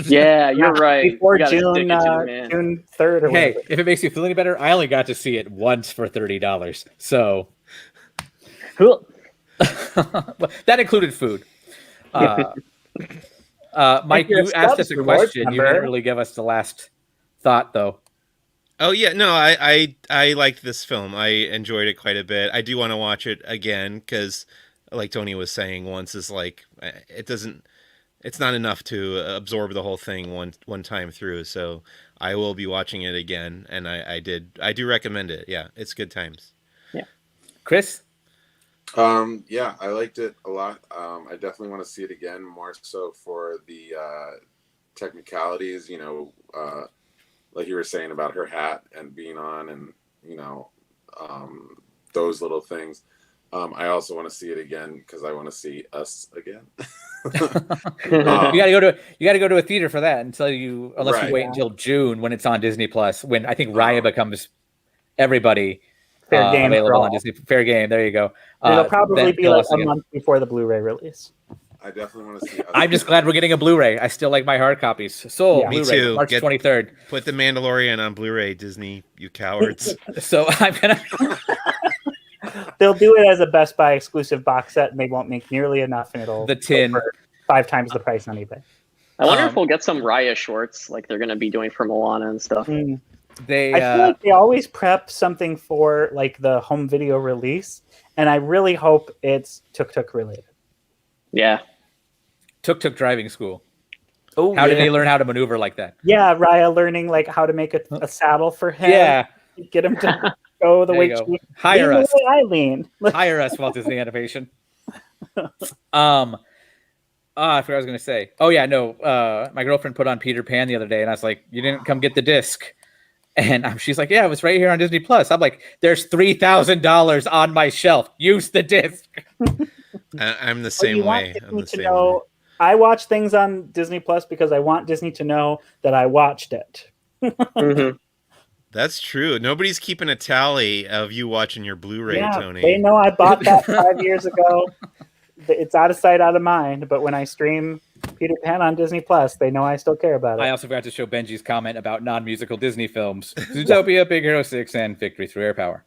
Yeah, you're right. Before June 3rd or whatever. Hey, if it makes you feel any better, I only got to see it once for $30. So that included food. Mike, you asked us a question. You didn't really give us the last thought, though. Oh yeah, no, I liked this film. I enjoyed it quite a bit. I do want to watch it again because, like Tony was saying once, is like it's not enough to absorb the whole thing one time through. So I will be watching it again, and I do recommend it. Yeah, it's good times. Yeah, Chris. Yeah, I liked it a lot. I definitely want to see it again, more so for the technicalities. You know, like you were saying about her hat and being on, and those little things. I also want to see it again because I want to see Us again. You gotta go to a theater for that unless you wait until June when it's on Disney Plus. When I think Raya becomes everybody fair game available on Disney. Fair game. There you go. It'll probably be like a month before the Bluray release. I definitely want to see Us. I'm just glad we're getting a Blu-ray. I still like my hard copies. Sold. Me Blu-ray, too. March 23rd. Put The Mandalorian on Blu-ray, Disney, you cowards. So I'm gonna. They'll do it as a Best Buy exclusive box set, and they won't make nearly enough, and it'll the tin go for 5 times the price on eBay. I wonder if we'll get some Raya shorts like they're going to be doing for Moana and stuff. I feel like they always prep something for like the home video release, and I really hope it's tuk-tuk related. Yeah. Tuk-tuk driving school. Oh, how did he learn how to maneuver like that? Yeah, Raya learning like how to make a saddle for him. Yeah. Get him to go the way she hire us. Eileen. Hire us, Walt Disney Animation. I forgot what I was going to say. Oh yeah, no. My girlfriend put on Peter Pan the other day, and I was like, "You didn't come get the disc." And she's like, yeah, it was right here on Disney Plus. I'm like, there's $3,000 on my shelf. Use the disc. I'm the same way. I watch things on Disney Plus because I want Disney to know that I watched it. That's true. Nobody's keeping a tally of you watching your Blu-ray, Tony. They know I bought that 5 years ago. It's out of sight, out of mind. But when I stream Peter Pan on Disney Plus, they know I still care about it. I also forgot to show Benji's comment about non-musical Disney films: Zootopia, Big Hero 6, and Victory Through Air Power.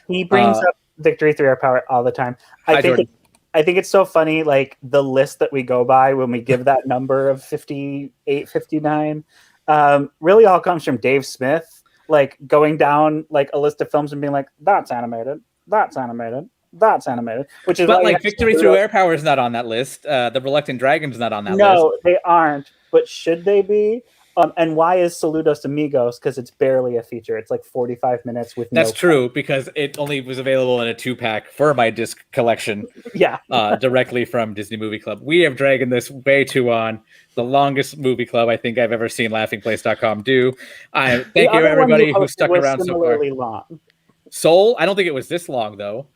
He brings up Victory Through Air Power all the time. I think it's so funny, like the list that we go by when we give that number of 58, 59, really all comes from Dave Smith, like going down like a list of films and being like, that's animated, that's animated, that's animated. Which is, but like Victory Through Air Power is not on that list. The Reluctant Dragon's not on that list. No, they aren't. But should they be? And why is Saludos Amigos? Because it's barely a feature. It's like 45 minutes with. That's true, because it only was available in a 2-pack for my disc collection. Yeah, directly from Disney Movie Club. We have dragged this way too on. The longest movie club I think I've ever seen LaughingPlace.com do. Thank you everybody who stuck around so far. Long. Soul? I don't think it was this long though.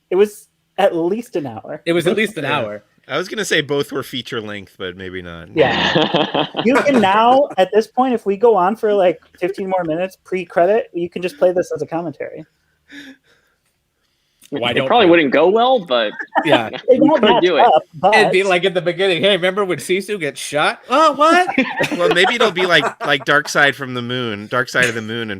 It was at least an hour. It was at least an hour. I was going to say both were feature length, but maybe not. Yeah. You can now, at this point, if we go on for like 15 more minutes pre-credit, you can just play this as a commentary. It probably wouldn't go well, but yeah, you could do it. It'd be like in the beginning. Hey, remember when Sisu gets shot? Oh, what? Well, maybe it'll be like Dark Side of the Moon, and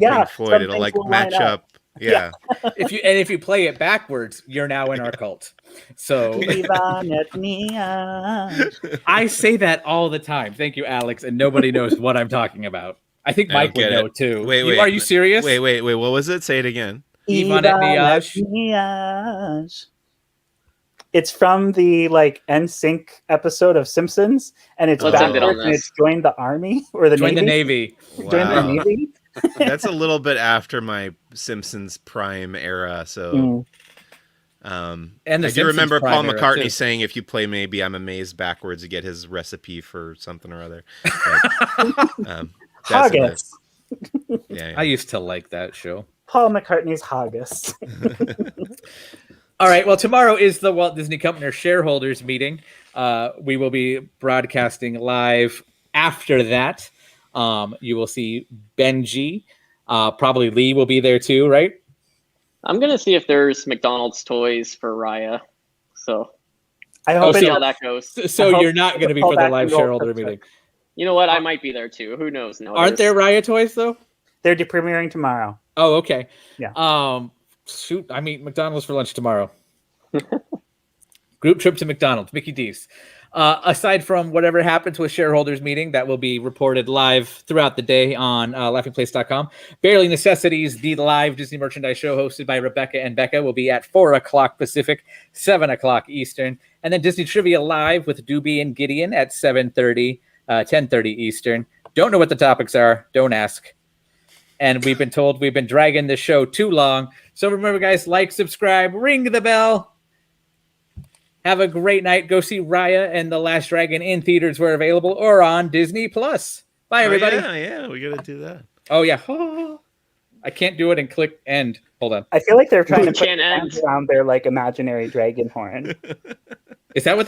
Pink Floyd. It'll like match up. Yeah. If you play it backwards, you're now in our cult. So I say that all the time. Thank you, Alex, and nobody knows what I'm talking about. I think Mike would know too. Wait, are you serious? Wait. What was it? Say it again. Ivan et Niage. It's from the like NSYNC episode of Simpsons, and it's backwards, and it's joined the army or the Navy. Wow. Joined the Navy. That's a little bit after my Simpsons prime era, so. And I do remember Paul McCartney saying, "If you play Maybe I'm Amazed backwards, you get his recipe for something or other." But, Haggis. Yeah. I used to like that show. Paul McCartney's Haggis. All right. Well, tomorrow is the Walt Disney Company shareholders meeting. We will be broadcasting live after that. You will see Benji. Probably Lee will be there too, right? I'm gonna see if there's McDonald's toys for Raya. So I hope see how that goes. So you're not going to be for the live shareholder meeting. You know what? I might be there too. Who knows? No, aren't there Raya toys though? They're premiering tomorrow. Oh, okay. Yeah. Shoot, I meet McDonald's for lunch tomorrow. Group trip to McDonald's, Mickey D's. Aside from whatever happens with shareholders meeting, that will be reported live throughout the day on laughingplace.com. Barely Necessities, the live Disney merchandise show hosted by Rebecca and Becca, will be at 4 o'clock Pacific, 7 o'clock Eastern. And then Disney Trivia Live with Doobie and Gideon at 7:30, 10:30 Eastern. Don't know what the topics are. Don't ask. And we've been told we've been dragging this show too long. So remember, guys, like, subscribe, ring the bell. Have a great night. Go see Raya and the Last Dragon in theaters where available or on Disney Plus. Bye, everybody. Yeah, we got to do that. Oh, yeah. I can't do it and click end. Hold on. I feel like they're trying to put around their like imaginary dragon horn. Is that what that is?